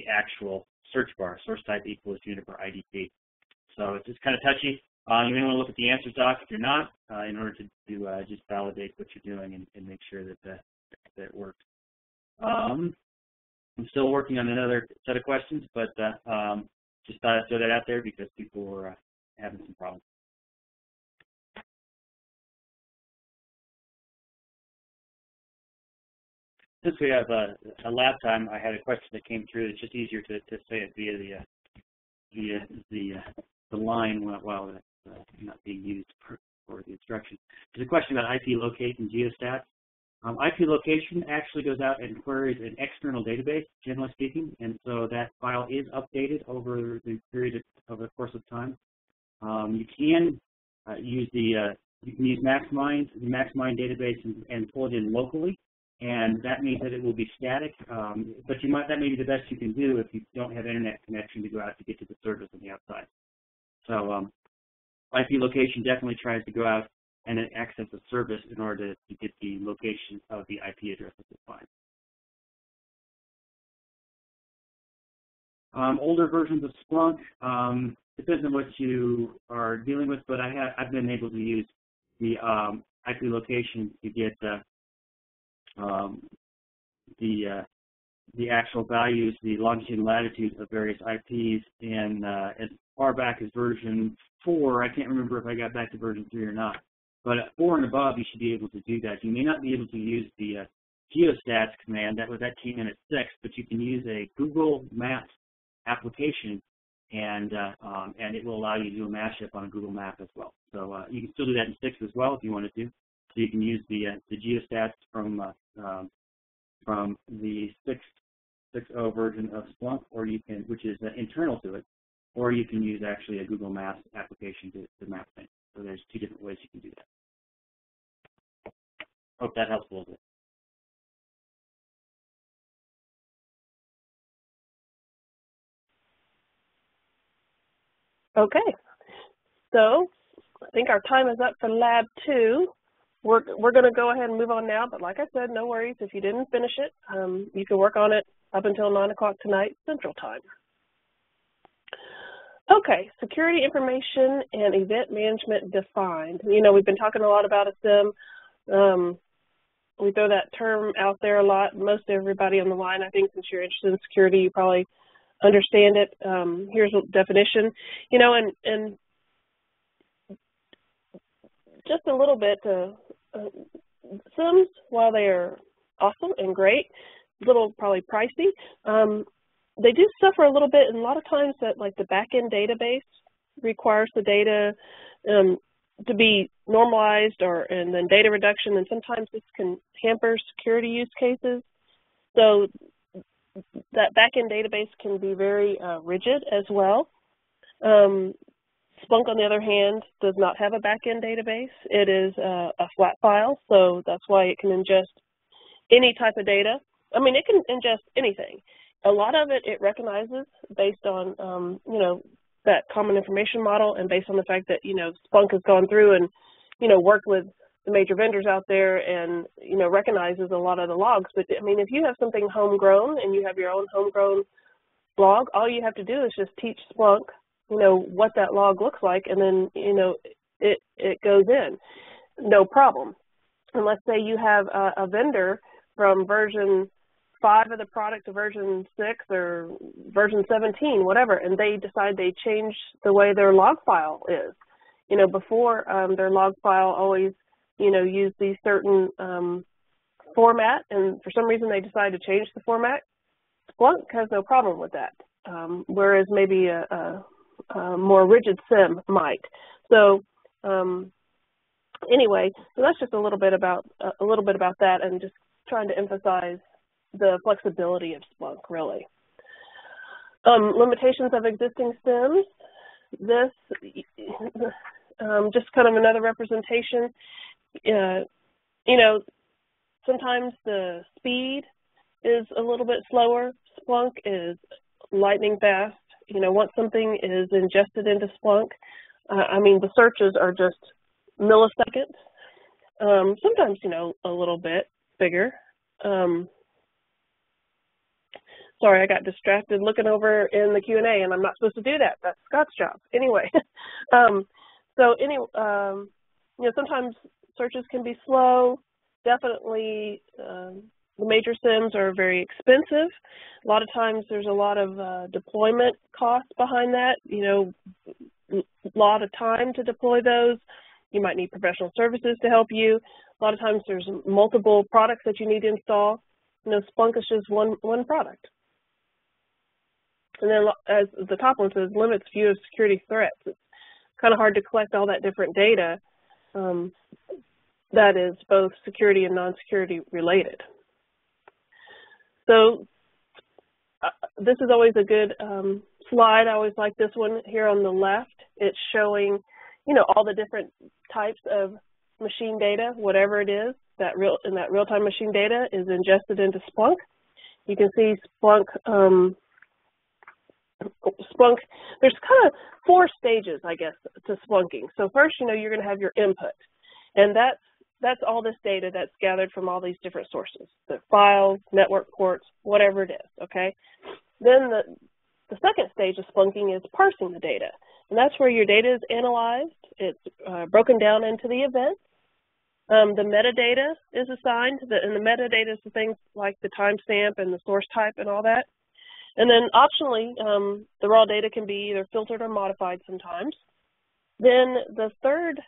actual search bar, source type equals Juniper IDP. So it's just kind of touchy. You may want to look at the answers doc if you're not, in order to just validate what you're doing and make sure that it works. I'm still working on another set of questions, but just thought I'd throw that out there because people were having some problems. Since we have a lab time, I had a question that came through. It's just easier to say it via the line while it's not being used for the instruction. There's a question about IP location and geostats. IP location actually goes out and queries an external database, generally speaking, and so that file is updated over the period of the course of time. You can use the Maxmind, the Maxmind database, and pull it in locally, and that means that it will be static. But that may be the best you can do if you don't have internet connection to go out to get to the service on the outside. So IP location definitely tries to go out and access the service in order to get the location of the IP address of the client. Older versions of Splunk, depends on what you are dealing with, but I've been able to use the IP location to get the actual values, the longitude and latitude of various IPs, and as far back as version 4, I can't remember if I got back to version 3 or not. But at 4 and above, you should be able to do that. You may not be able to use the geostats command. That came in at 6, but you can use a Google Maps application, and it will allow you to do a mashup on a Google Map as well. So you can still do that in 6 as well if you wanted to. So you can use the geostats from the 6.0 version of Splunk, or you can, which is internal to it, or you can use actually a Google Maps application to map things. So there's 2 different ways you can do that. Hope that helps a little bit. Okay, so I think our time is up for Lab 2. We're going to go ahead and move on now, but like I said, no worries. If you didn't finish it, you can work on it up until 9 o'clock tonight, Central Time. Okay, security information and event management defined. You know, we've been talking a lot about a SIM. We throw that term out there a lot. Most everybody on the line, I think, since you're interested in security, you probably understand it. Here's a definition. You know, and just a little bit, SIMs, while they are awesome and great, a little probably pricey, they do suffer a little bit, and a lot of times that like the back-end database requires the data to be normalized, and then data reduction, and sometimes this can hamper security use cases. So that back-end database can be very rigid as well. Splunk, on the other hand, does not have a back-end database. It is a flat file, so that's why it can ingest any type of data. I mean, it can ingest anything. A lot of it recognizes based on, you know, that common information model, and based on the fact that, you know, Splunk has gone through and, you know, worked with the major vendors out there and, you know, recognizes a lot of the logs. But, I mean, if you have something homegrown and you have your own homegrown log, all you have to do is just teach Splunk, you know, what that log looks like, and then, you know, it goes in. No problem. And let's say you have a vendor from version 5 of the product to version 6 or version 17, whatever, and they decide they change the way their log file is. You know, before their log file always, you know, used these certain format, and for some reason they decide to change the format. Splunk has no problem with that, whereas maybe a more rigid SIM might. So anyway, so that's just a little bit about that, and just trying to emphasize the flexibility of Splunk, really. Limitations of existing SIMs. This, just kind of another representation. You know, sometimes the speed is a little bit slower. Splunk is lightning fast. You know, once something is ingested into Splunk, I mean, the searches are just milliseconds. Sometimes, you know, a little bit bigger. Sorry, I got distracted looking over in the Q&A, and I'm not supposed to do that. That's Scott's job. Anyway, you know, sometimes searches can be slow. Definitely, the major SIMs are very expensive. A lot of times there's a lot of deployment costs behind that. You know, a lot of time to deploy those. You might need professional services to help you. A lot of times there's multiple products that you need to install. You know, Splunk is just one product. And then, as the top one says, limits view of security threats. It's kind of hard to collect all that different data that is both security and non-security related. So this is always a good slide. I always like this one here on the left. It's showing, you know, all the different types of machine data, whatever it is, that real-time machine data is ingested into Splunk. You can see Splunk, there's kind of 4 stages, I guess, to Splunking. So first, you know, you're going to have your input, and that's all this data that's gathered from all these different sources, the files, network ports, whatever it is, okay? Then the second stage of Splunking is parsing the data, and that's where your data is analyzed. It's broken down into the events. The metadata is assigned, and the metadata is the things like the timestamp and the source type and all that. And then optionally, the raw data can be either filtered or modified sometimes. Then the third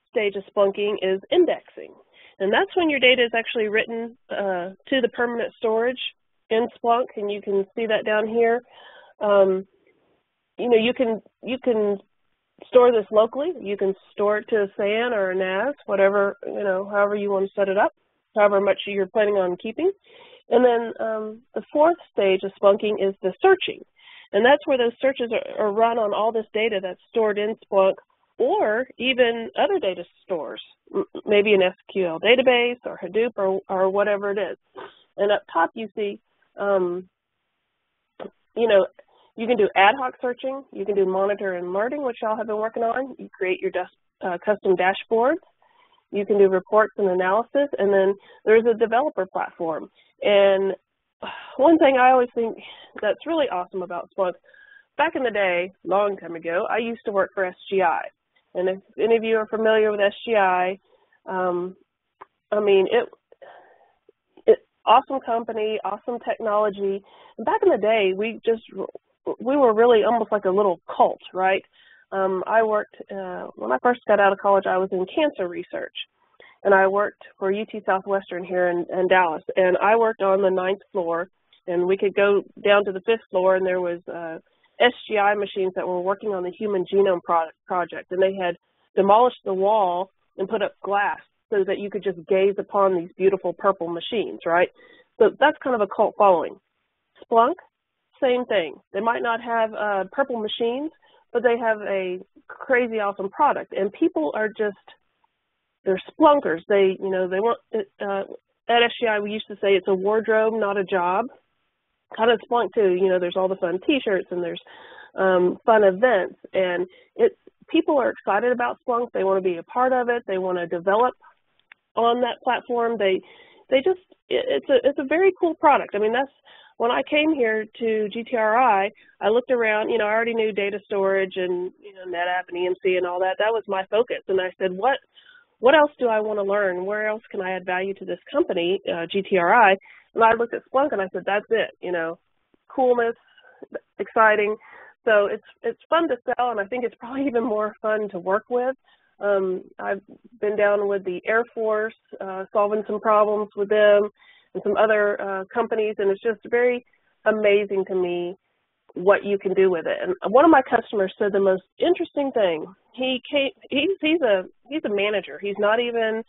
stage of Splunking is indexing. And that's when your data is actually written to the permanent storage in Splunk, and you can see that down here. You know, you can store this locally. You can store it to a SAN or a NAS, whatever, you know, however you want to set it up, however much you're planning on keeping. And then the fourth stage of Splunking is the searching. And that's where those searches are run on all this data that's stored in Splunk or even other data stores, maybe an SQL database or Hadoop or whatever it is. And up top you see, you know, you can do ad hoc searching, you can do monitor and alerting, which y'all have been working on. You create your custom dashboards. You can do reports and analysis, and then there's a developer platform. And one thing I always think that's really awesome about Splunk, back in the day, long time ago, I used to work for SGI. And if any of you are familiar with SGI, I mean, awesome company, awesome technology. And back in the day, we were really almost like a little cult, right? I worked, when I first got out of college, I was in cancer research. And I worked for UT Southwestern here in Dallas. And I worked on the 9th floor. And we could go down to the 5th floor, and there was SGI machines that were working on the Human Genome Project. And they had demolished the wall and put up glass so that you could just gaze upon these beautiful purple machines, right? So that's kind of a cult following. Splunk, same thing. They might not have purple machines, but they have a crazy awesome product. And people are just, they're Splunkers. They want, at SGI we used to say it's a wardrobe, not a job. Kind of Splunk too, there's all the fun t-shirts and there's fun events. And people are excited about Splunk. They want to be a part of it. They want to develop on that platform. It's a very cool product. I mean, that's, when I came here to GTRI, I looked around, I already knew data storage and, NetApp and EMC and all that. That was my focus. And I said, what else do I want to learn? Where else can I add value to this company, GTRI? And I looked at Splunk and I said, that's it, coolness, exciting. So it's fun to sell, and I think it's probably even more fun to work with. I've been down with the Air Force, solving some problems with them and some other companies, and it's just very amazing to me what you can do with it. And one of my customers said the most interesting thing. He's a manager. He's not even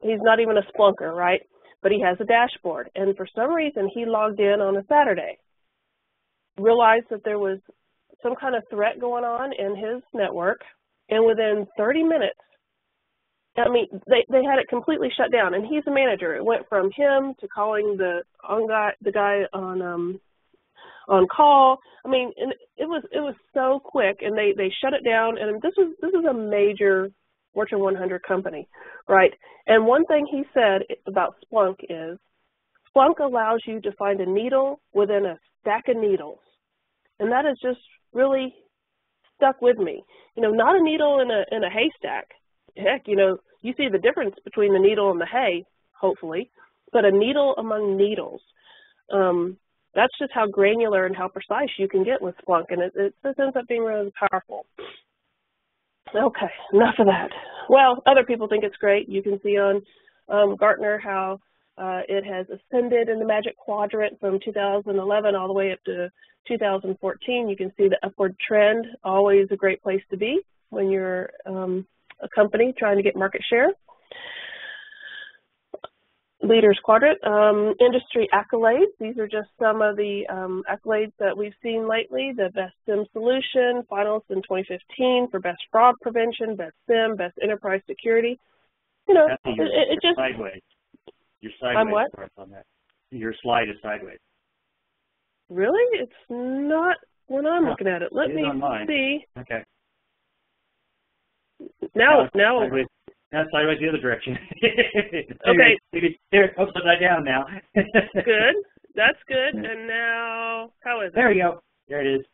a Splunker, right? But he has a dashboard, and for some reason he logged in on a Saturday, realized that there was some kind of threat going on in his network, and within 30 minutes, I mean, they had it completely shut down. And he's a manager. It went from him to calling the guy on call. I mean, and it was so quick, and they shut it down. And this is a major Fortune 100 company, right? And one thing he said about Splunk is, Splunk allows you to find a needle within a stack of needles. And that has just really stuck with me. Not a needle in a haystack. Heck, you see the difference between the needle and the hay, hopefully, but a needle among needles. That's just how granular and how precise you can get with Splunk, and it ends up being really powerful. Okay, enough of that. Well, other people think it's great. You can see on Gartner how it has ascended in the Magic Quadrant from 2011 all the way up to 2014. You can see the upward trend, always a great place to be when you're a company trying to get market share. Leaders Quadrant, industry accolades. These are just some of the accolades that we've seen lately. The Best SIM Solution, finalists in 2015 for Best Fraud Prevention, Best SIM, Best Enterprise Security. It just... sideways. You're sideways. I'm what? On that. Your slide is sideways. Really? It's not when I'm looking at it. Let me see. Okay. Now. Now sideways the other direction. Okay. There, upside down now. Good. That's good. And now, how is it? There we go. There it is.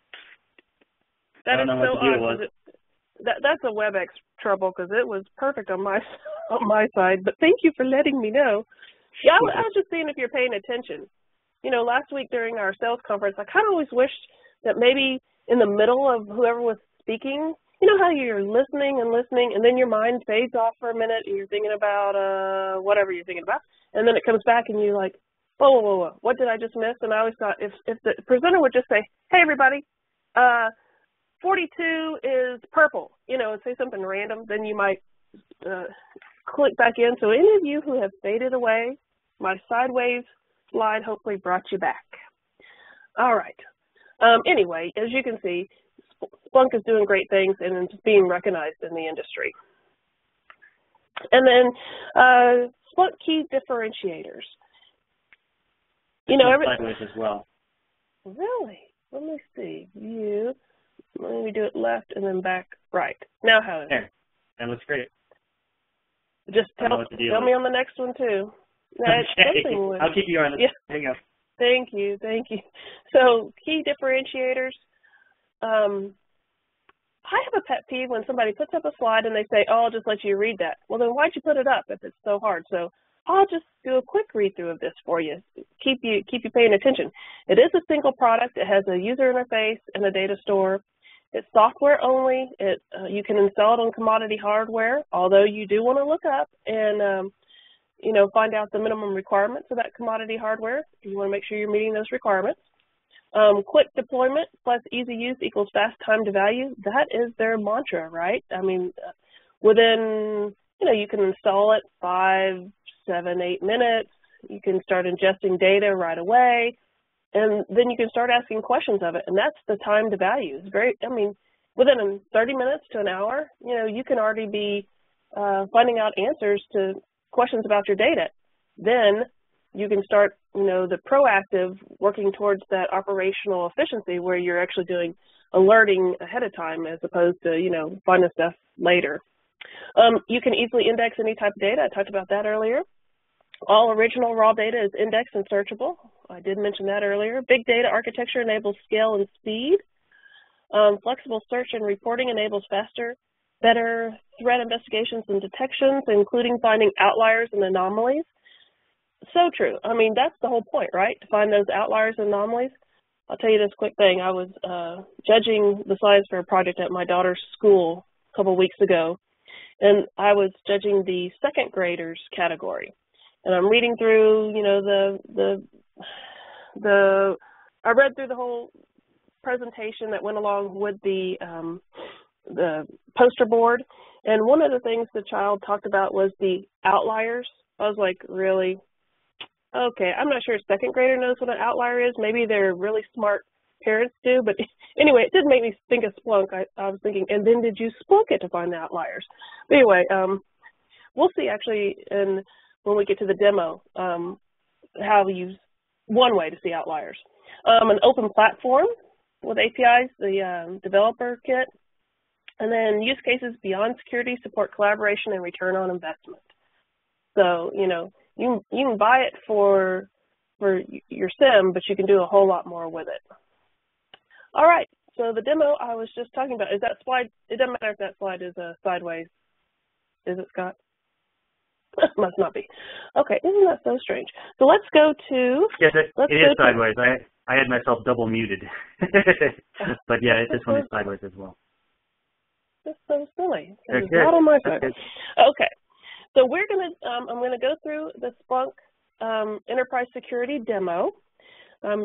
That is so odd. That's a WebEx trouble because it was perfect on my side. But thank you for letting me know. Yeah, I was just seeing if you're paying attention. Last week during our sales conference, I kind of always wished that maybe in the middle of whoever was speaking, how you're listening, and then your mind fades off for a minute, and you're thinking about whatever you're thinking about, and then it comes back, and you're like, whoa, what did I just miss? And I always thought if the presenter would just say, hey, everybody, 42 is purple, and say something random, then you might click back in. So any of you who have faded away, my sideways slide hopefully brought you back. All right. Anyway, as you can see, Splunk is doing great things and it's being recognized in the industry. And then Splunk key differentiators. You know, sideways as well. Really? Let me see. View. Let me do it left and then back right. Now how is it? That looks great. Just tell me on the next one too. I'll keep you on it. Yeah. There you go. Thank you. So key differentiators. I have a pet peeve when somebody puts up a slide and they say, "Oh, I'll just let you read that." Well, then why'd you put it up if it's so hard? So I'll just do a quick read through of this for you. Keep you paying attention. It is a single product. It has a user interface and a data store. It's software only. You can install it on commodity hardware, although you do want to look up and find out the minimum requirements of that commodity hardware. You want to make sure you're meeting those requirements. Quick deployment plus easy use equals fast time to value. That is their mantra, right? I mean, within, you can install it 5, 7, 8 minutes. You can start ingesting data right away. And then you can start asking questions of it, and that's the time to value. It's within 30 minutes to an hour, you can already be finding out answers to questions about your data. Then you can start, the proactive working towards that operational efficiency where you're actually doing alerting ahead of time as opposed to, finding stuff later. You can easily index any type of data. I talked about that earlier. All original raw data is indexed and searchable. I did mention that earlier. Big data architecture enables scale and speed. Flexible search and reporting enables faster, better threat investigations and detections, including finding outliers and anomalies. So true. I mean, that's the whole point, right? To find those outliers and anomalies. I'll tell you this quick thing. I was judging the slides for a project at my daughter's school a couple weeks ago, and I was judging the second graders category. And I'm reading through, I read through the whole presentation that went along with the poster board. And one of the things the child talked about was the outliers. I was like, really? Okay, I'm not sure a second grader knows what an outlier is. Maybe they're really smart parents do. But anyway, it did make me think of Splunk. I was thinking, and then did you Splunk it to find the outliers? But anyway, we'll see actually when we get to the demo, how we use one way to see outliers. An open platform with APIs, the developer kit, and then use cases beyond security, support collaboration, and return on investment. So, you can buy it for your SIM, but you can do a whole lot more with it. All right, so the demo I was just talking about, is that slide, it doesn't matter if that slide is sideways. Is it, Scott? Must not be. Okay, isn't that so strange? So let's go to... Yes, it is sideways. I had myself double muted. But yeah, this one is sideways as well. That's so silly. It's not on my side. Okay, so we're going to, I'm going to go through the Splunk Enterprise Security demo.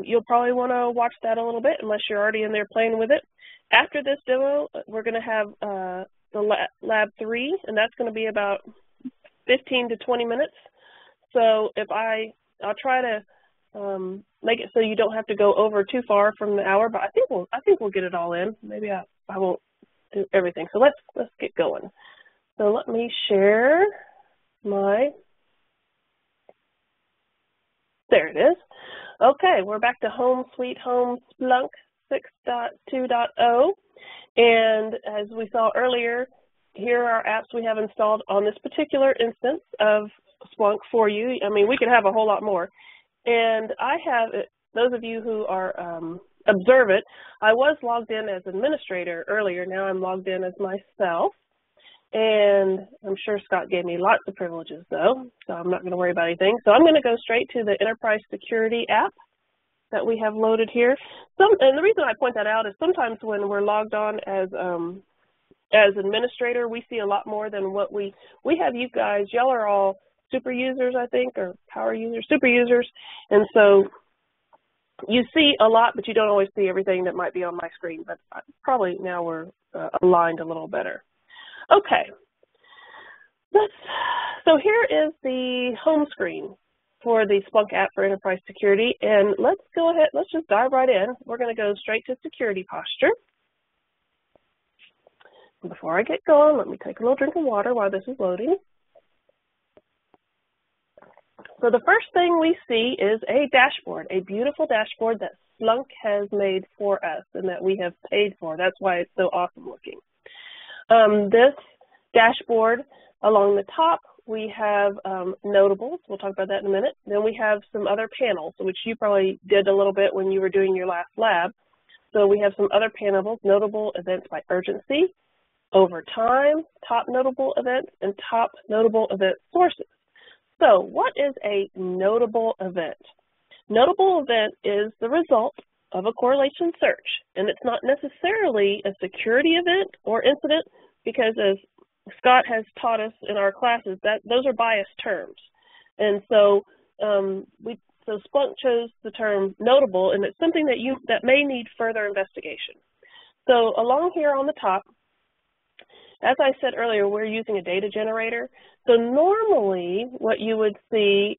You'll probably want to watch that a little bit unless you're already in there playing with it. After this demo, we're going to have the lab 3, and that's going to be about 15 to 20 minutes. So if I'll try to make it so you don't have to go over too far from the hour, but I think we'll get it all in. Maybe I won't do everything. So let's get going. So let me share my, there it is. Okay, we're back to Home Sweet Home Splunk 6.2.0, and as we saw earlier, here are apps we have installed on this particular instance of Splunk for you. I mean, we could have a whole lot more. And I have, those of you who are observe it, I was logged in as administrator earlier. Now I'm logged in as myself. And I'm sure Scott gave me lots of privileges, though, so I'm not going to worry about anything. So I'm going to go straight to the Enterprise Security app that we have loaded here. And the reason I point that out is sometimes when we're logged on as administrator, we see a lot more than what we have. You guys, y'all are all super users, I think, or power users, super users, and so you see a lot, but you don't always see everything that might be on my screen. But probably now we're aligned a little better. Okay, so here is the home screen for the Splunk app for Enterprise Security, and let's go ahead, let's just dive right in. We're going to go straight to security posture. Before I get going, let me take a little drink of water while this is loading. So the first thing we see is a dashboard, a beautiful dashboard that Splunk has made for us and that we have paid for. That's why it's so awesome looking. This dashboard, along the top, we have notables. We'll talk about that in a minute. Then we have some other panels, which you probably did a little bit when you were doing your last lab. So we have some other panels, notable events by urgency, over time, top notable events, and top notable event sources. So what is a notable event? Notable event is the result of a correlation search, and it's not necessarily a security event or incident because, as Scott has taught us in our classes, that those are biased terms. And so so Splunk chose the term notable, and it's something that may need further investigation. So along here on the top, as I said earlier, we're using a data generator. So normally what you would see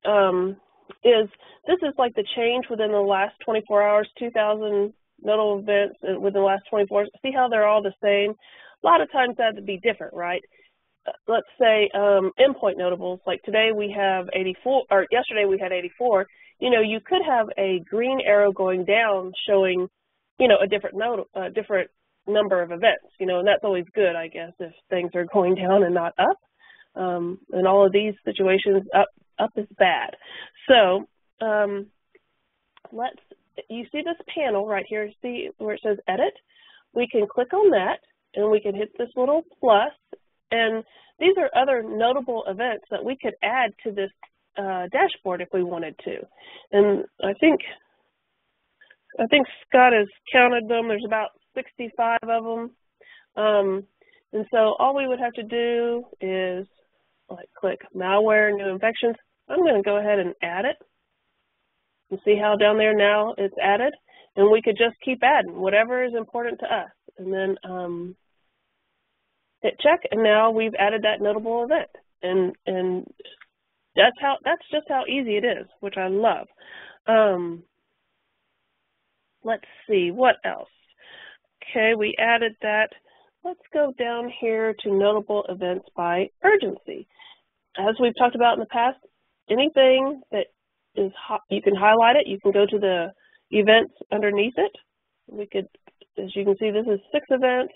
is this is like the change within the last 24 hours, 2,000 notable events within the last 24 hours. See how they're all the same? A lot of times that would be different, right? Let's say endpoint notables, like today we have 84, or yesterday we had 84. You know, you could have a green arrow going down showing, you know, a different number of events, you know, and that's always good, I guess, if things are going down and not up. In all of these situations, up is bad. So you see this panel right here, see where it says edit? We can click on that and we can hit this little plus, and these are other notable events that we could add to this dashboard if we wanted to. And I think Scott has counted them. There's about 65 of them. And so all we would have to do is click malware, new infections. I'm going to go ahead and add it. You see how down there now it's added? And we could just keep adding whatever is important to us. And then hit check, and now we've added that notable event. And that's just how easy it is, which I love. Let's see, what else? Okay, we added that. Let's go down here to notable events by urgency. As we've talked about in the past, anything that is you can highlight it. You can go to the events underneath it. We could, as you can see, this is 6 events,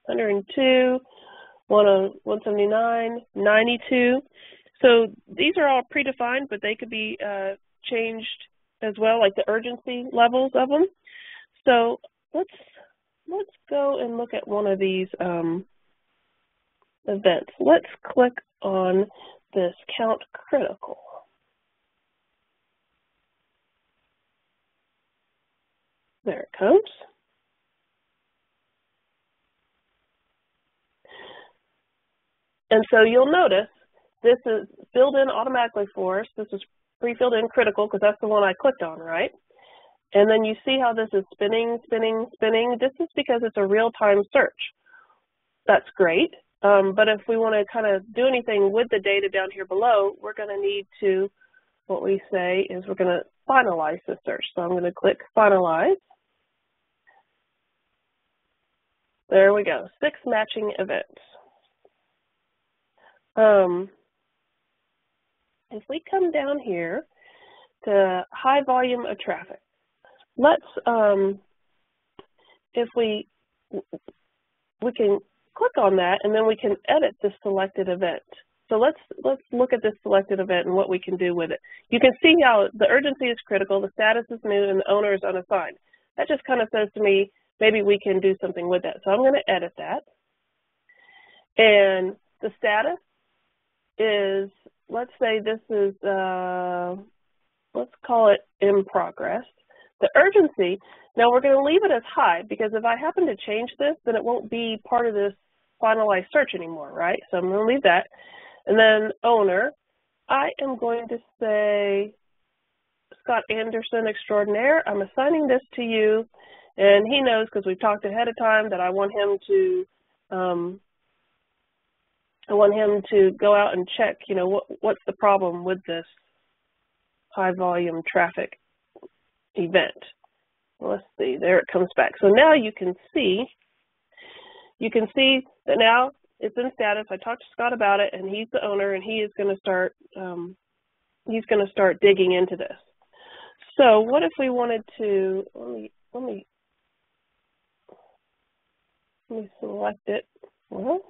102, 179, 92. So these are all predefined, but they could be changed as well, like the urgency levels of them. So let's go and look at one of these events. Let's click on this count critical. There it comes. And so you'll notice this is filled in automatically for us. This is pre-filled in critical because that's the one I clicked on, right? And then you see how this is spinning, spinning, spinning. This is because it's a real-time search. That's great. But if we want to kind of do anything with the data down here below, we're going to need to, what we say is we're going to finalize the search. So I'm going to click finalize. There we go, 6 matching events. If we come down here to high volume of traffic, let's, if we can click on that and then we can edit the selected event. So let's look at this selected event and what we can do with it. You can see how the urgency is critical, the status is new, and the owner is unassigned. That just kind of says to me, maybe we can do something with that. So I'm going to edit that. And the status is, let's say this is, let's call it in progress. The urgency, now we're going to leave it as high because if I happen to change this, then it won't be part of this finalized search anymore, right? So I'm going to leave that. And then owner, I am going to say Scott Anderson Extraordinaire. I'm assigning this to you. And he knows because we've talked ahead of time that I want him to go out and check, you know, what's the problem with this high volume traffic event. Let's see, there it comes back. So now you can see you can see that now it's in status. I talked to Scott about it, and he's the owner, and he is going to start digging into this. So what if we wanted to, let me select it. Well,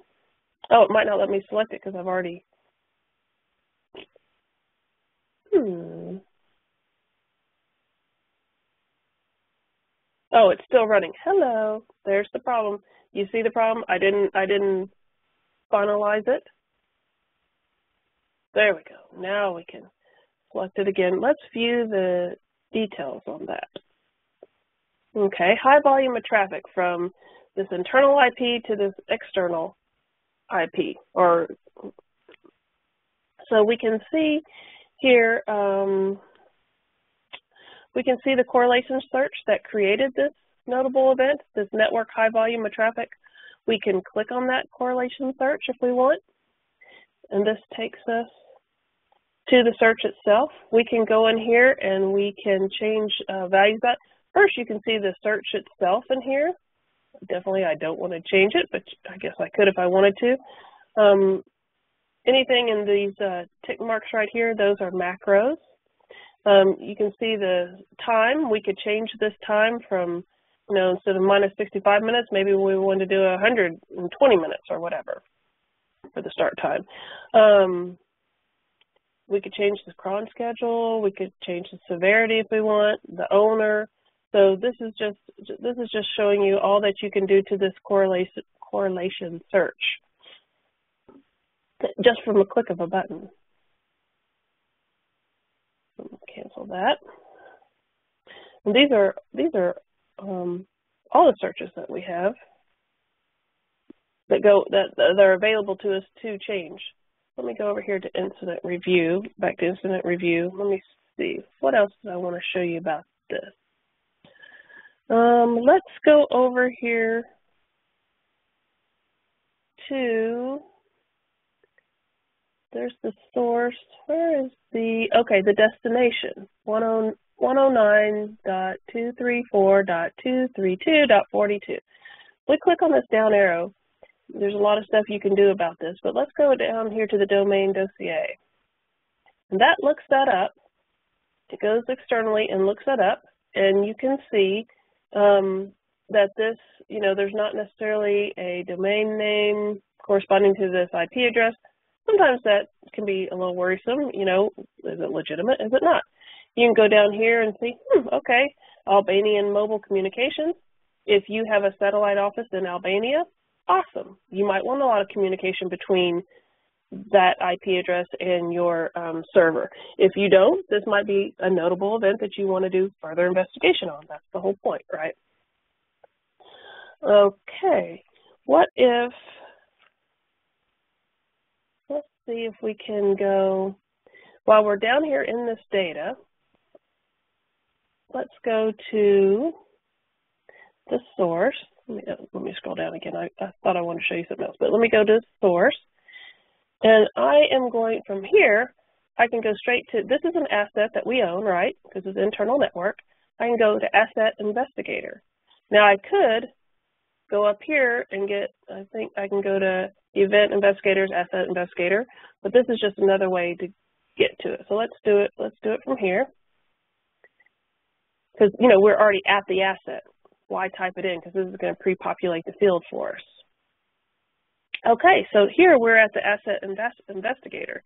oh, it might not let me select it because I've already, Oh, it's still running. Hello, there's the problem. You see the problem? I didn't finalize it. There we go. Now we can select it again. Let's view the details on that. Okay, high volume of traffic from this internal IP to this external IP. So we can see here, we can see the correlation search that created this notable event, this network high volume of traffic. We can click on that correlation search if we want, and this takes us to the search itself. We can go in here and we can change values. First, you can see the search itself in here. Definitely, I don't want to change it, but I guess I could if I wanted to. Anything in these tick marks right here, those are macros. You can see the time. We could change this time from, instead of minus 65 minutes, maybe we want to do 120 minutes or whatever for the start time. We could change the cron schedule. We could change the severity if we want, the owner. So this is just showing you all that you can do to this correlation search, just from a click of a button. Cancel that. And these are all the searches that we have that are available to us to change. Let me go over here to incident review, back to incident review. Let me see, what else do I want to show you about this? Let's go over here to, there's the source. Where is the destination? 109.234.232.42. We click on this down arrow. There's a lot of stuff you can do about this, but let's go down here to the domain dossier. And that looks that up. It goes externally and looks that up, and you can see that this, there's not necessarily a domain name corresponding to this IP address. Sometimes that can be a little worrisome, is it legitimate, is it not? You can go down here and see, okay, Albanian mobile communications. If you have a satellite office in Albania, awesome. You might want a lot of communication between that IP address and your server. If you don't, this might be a notable event that you want to do further investigation on. That's the whole point, right? Okay, what if, let's see if we can go, while we're down here in this data, let's go to the source. Let me scroll down again. I thought I wanted to show you something else, but let me go to source. And I am going from here, I can go straight to, this is an asset that we own, right? Because it's internal network. I can go to Asset Investigator. Now I could go up here and get, I think I can go to Event Investigators, Asset Investigator, but this is just another way to get to it. So let's do it from here. Because, we're already at the asset. Why type it in? Because this is going to pre-populate the field for us. Okay, so here we're at the Asset Investigator.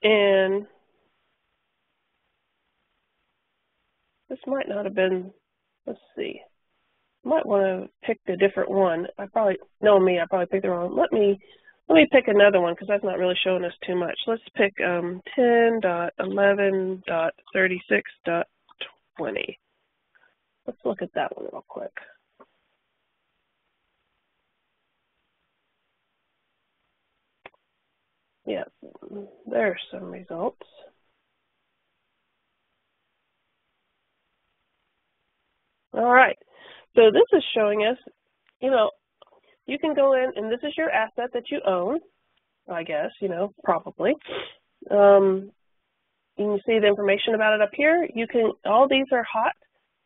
And this might not have been, let's see. I might want to pick a different one. I probably picked the wrong. Let me pick another one because that's not really showing us too much. Let's pick 10.11.36.20. Let's look at that one real quick. Yeah, there's some results. All right, so this is showing us, you can go in, and this is your asset that you own, I guess, probably. You can see the information about it up here. All these are hot,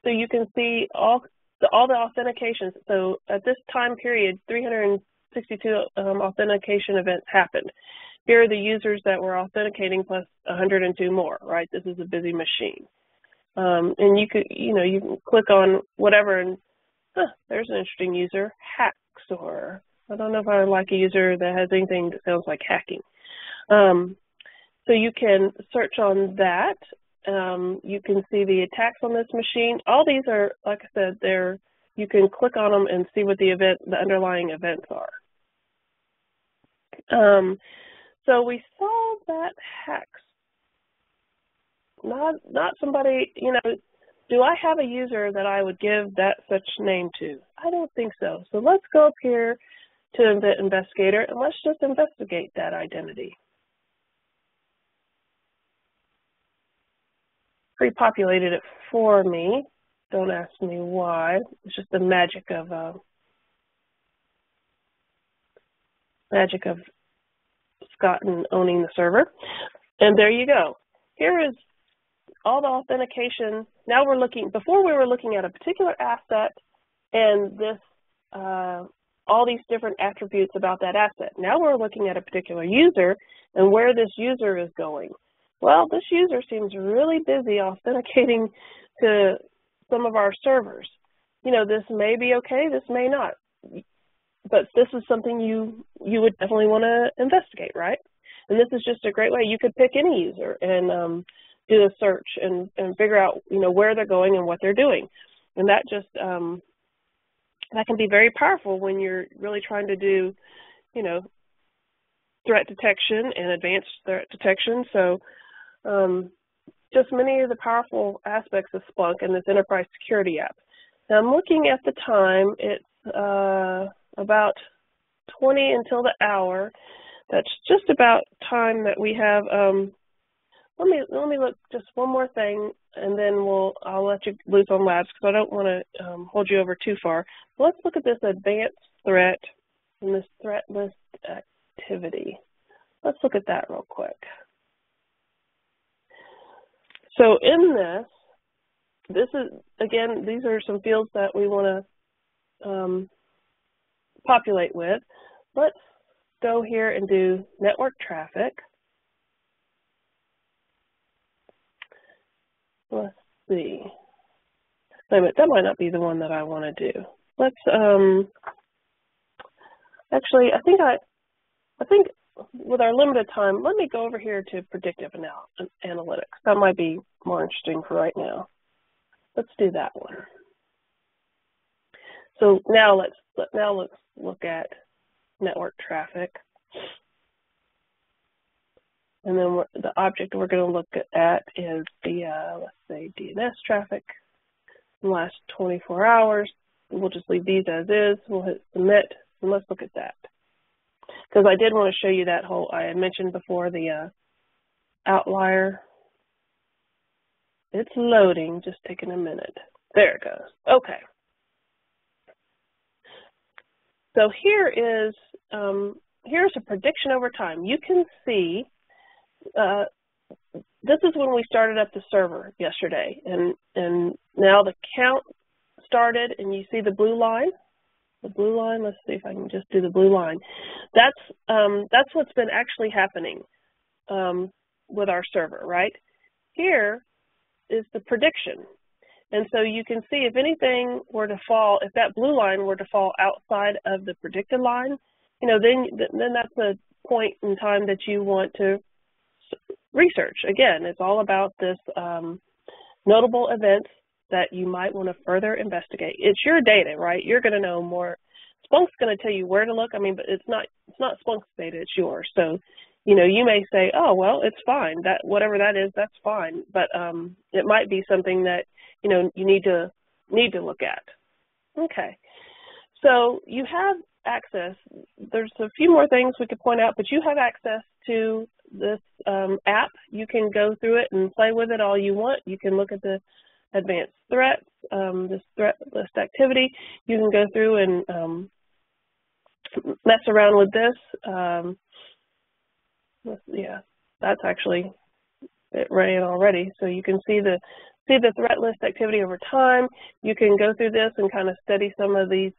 so you can see all all the authentications. So at this time period, 362 authentication events happened. Here are the users that were authenticating plus 102 more, right? This is a busy machine. And you can click on whatever and there's an interesting user, hacks, or I don't know if I like a user that has anything that sounds like hacking. So you can search on that. You can see the attacks on this machine. All these are, like I said, you can click on them and see what the underlying events are. So we saw that hacks. Not somebody, do I have a user that I would give that such name to? I don't think so. So let's go up here to the investigator and let's just investigate that identity. Pre-populated it for me. Don't ask me why. It's just the magic of Scott and owning the server. And there you go. Here is all the authentication. Now we're looking, before we were looking at a particular asset and this, all these different attributes about that asset. Now we're looking at a particular user and where this user is going. Well, this user seems really busy authenticating to some of our servers. This may be okay, this may not. But this is something you would definitely want to investigate, right? And this is just a great way. You could pick any user and do a search and figure out, where they're going and what they're doing. And that just, that can be very powerful when you're really trying to do, threat detection and advanced threat detection. So just many of the powerful aspects of Splunk and this enterprise security app. Now I'm looking at the time. It's about 20 until the hour. That's just about time that we have. Let me look just one more thing, and then I'll let you loose on labs because I don't want to hold you over too far. Let's look at this advanced threat and this threat list activity. Let's look at that real quick. So in this is, again, these are some fields that we want to populate with. Let's go here and do network traffic. Let's see. Wait a minute, that might not be the one that I want to do. Let's actually, I think with our limited time, let me go over here to predictive analytics. That might be more interesting for right now. Let's do that one. So now let's look at network traffic. And then the object we're going to look at is the, let's say, DNS traffic in the last 24 hours. We'll just leave these as is. We'll hit submit, and let's look at that. Because I did want to show you that whole, I had mentioned before, the outlier. It's loading, just taking a minute. There it goes. Okay. So here's a prediction over time. You can see, this is when we started up the server yesterday, and now the count started, and you see the blue line. The blue line. Let's see if I can just do the blue line. That's what's been actually happening with our server, right? Here is the prediction, and so you can see if anything were to fall, if that blue line were to fall outside of the predicted line, then that's a point in time that you want to research. Again, it's all about this notable events that you might want to further investigate. It's your data, right? You're going to know more. Splunk's going to tell you where to look. I mean, but it's not Splunk's data, it's yours. So, you may say, oh, well, it's fine. That whatever that is, that's fine. But it might be something that, you need to look at. Okay. So you have access. There's a few more things we could point out, but you have access to this app. You can go through it and play with it all you want. You can look at the advanced threats, this threat list activity. You can go through and mess around with this. Yeah, that's actually, it ran already. So you can see the see the threat list activity over time. You can go through this and kind of study some of these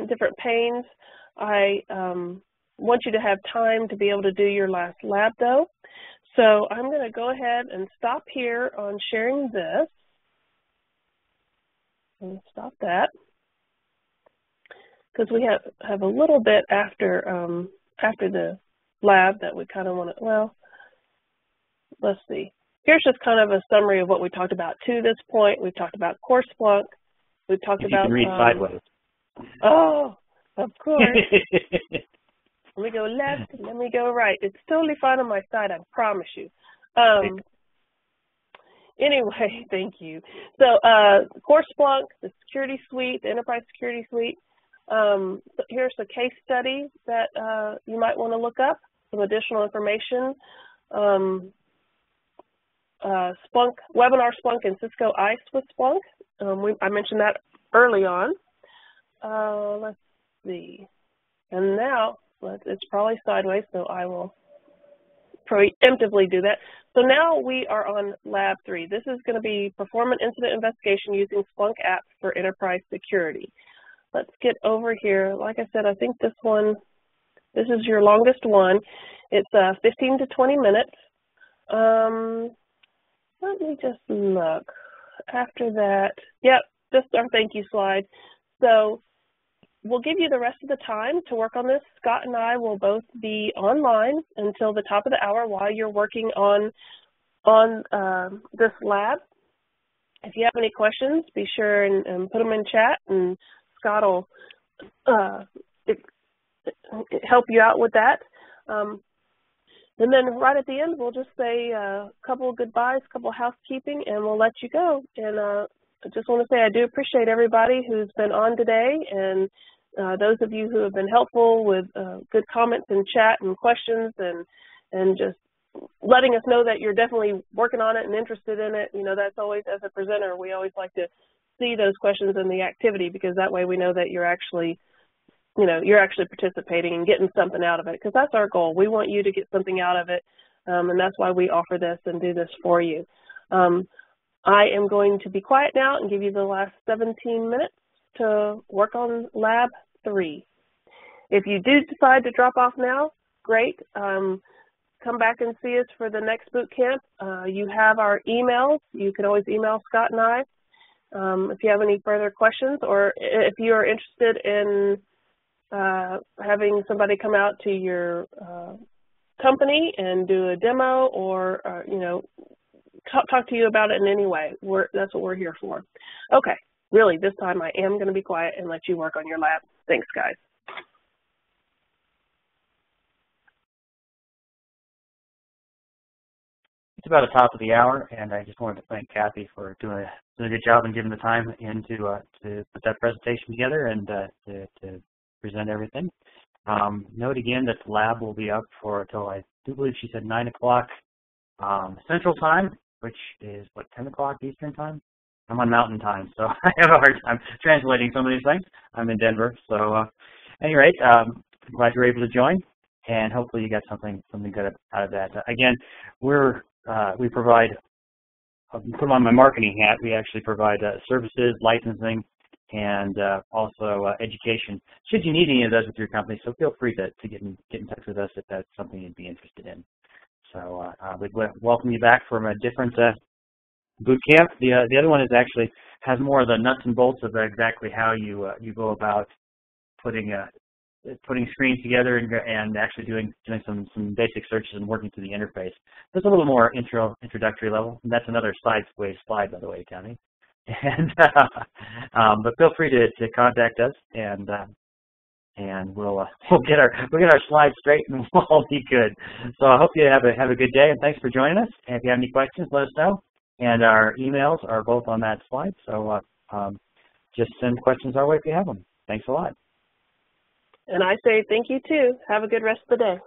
different panes. I want you to have time to be able to do your last lab, though. So I'm going to go ahead and stop here on sharing this. And stop that, because we have a little bit after the lab that we kind of want to, well, let's see. Here's just kind of a summary of what we talked about to this point. We've talked about core Splunk. We've talked about. You can read sideways. Oh, of course. Let me go left, let me go right. It's totally fine on my side, I promise you. Anyway, thank you. So core Splunk, the security suite, the enterprise security suite. So here's a case study that you might want to look up, some additional information. Splunk, webinar Splunk and Cisco ICE with Splunk. I mentioned that early on. Let's see. And now, it's probably sideways, so I will preemptively do that. So now we are on Lab 3. This is going to be perform an incident investigation using Splunk apps for enterprise security. Let's get over here. Like I said, I think this is your longest one. It's 15 to 20 minutes. Let me just look. After that, yep, just our thank you slide. So we'll give you the rest of the time to work on this. Scott and I will both be online until the top of the hour while you're working on this lab. If you have any questions, be sure and put them in chat, and Scott will help you out with that. And then right at the end, we'll just say a couple of goodbyes, a couple of housekeeping, and we'll let you go. And I just want to say I do appreciate everybody who's been on today, and those of you who have been helpful with good comments in chat and questions, and just letting us know that you're definitely working on it and interested in it. You know, that's always, as a presenter, we always like to see those questions in the activity, because that way we know that you're actually, you know, you're actually participating and getting something out of it, because that's our goal. We want you to get something out of it, and that's why we offer this and do this for you. I am going to be quiet now and give you the last 17 minutes to work on Lab 3. If you do decide to drop off now, great. Come back and see us for the next boot camp. You have our emails. You can always email Scott and I if you have any further questions, or if you are interested in having somebody come out to your company and do a demo, or you know, talk to you about it in any way. That's what we're here for. Okay, really, this time I am going to be quiet and let you work on your lab. Thanks, guys. It's about the top of the hour, and I just wanted to thank Kathy for doing a good job and giving the time in to put that presentation together and to present everything. Note again that the lab will be up for until, I do believe she said 9 o'clock Central Time, which is, what, 10 o'clock Eastern Time? I'm on Mountain Time, so I have a hard time translating some of these things. I'm in Denver, so at any rate, glad you were able to join, and hopefully you got something good out of that. Again, we provide, put on my marketing hat, we actually provide services, licensing, and also education. Should you need any of those with your company, so feel free to get in touch with us if that's something you'd be interested in. So we'd welcome you back from a different boot camp. The other one is actually has more of the nuts and bolts of exactly how you go about putting screens together and actually doing some basic searches and working through the interface. There's a little more introductory level, and that's another sideways slide, by the way, Tony. And but feel free to contact us, and we'll get our slides straight, and we'll all be good. So I hope you have a good day, and thanks for joining us. And if you have any questions, let us know. And our emails are both on that slide, so just send questions our way if you have them. Thanks a lot. And I say thank you too. Have a good rest of the day.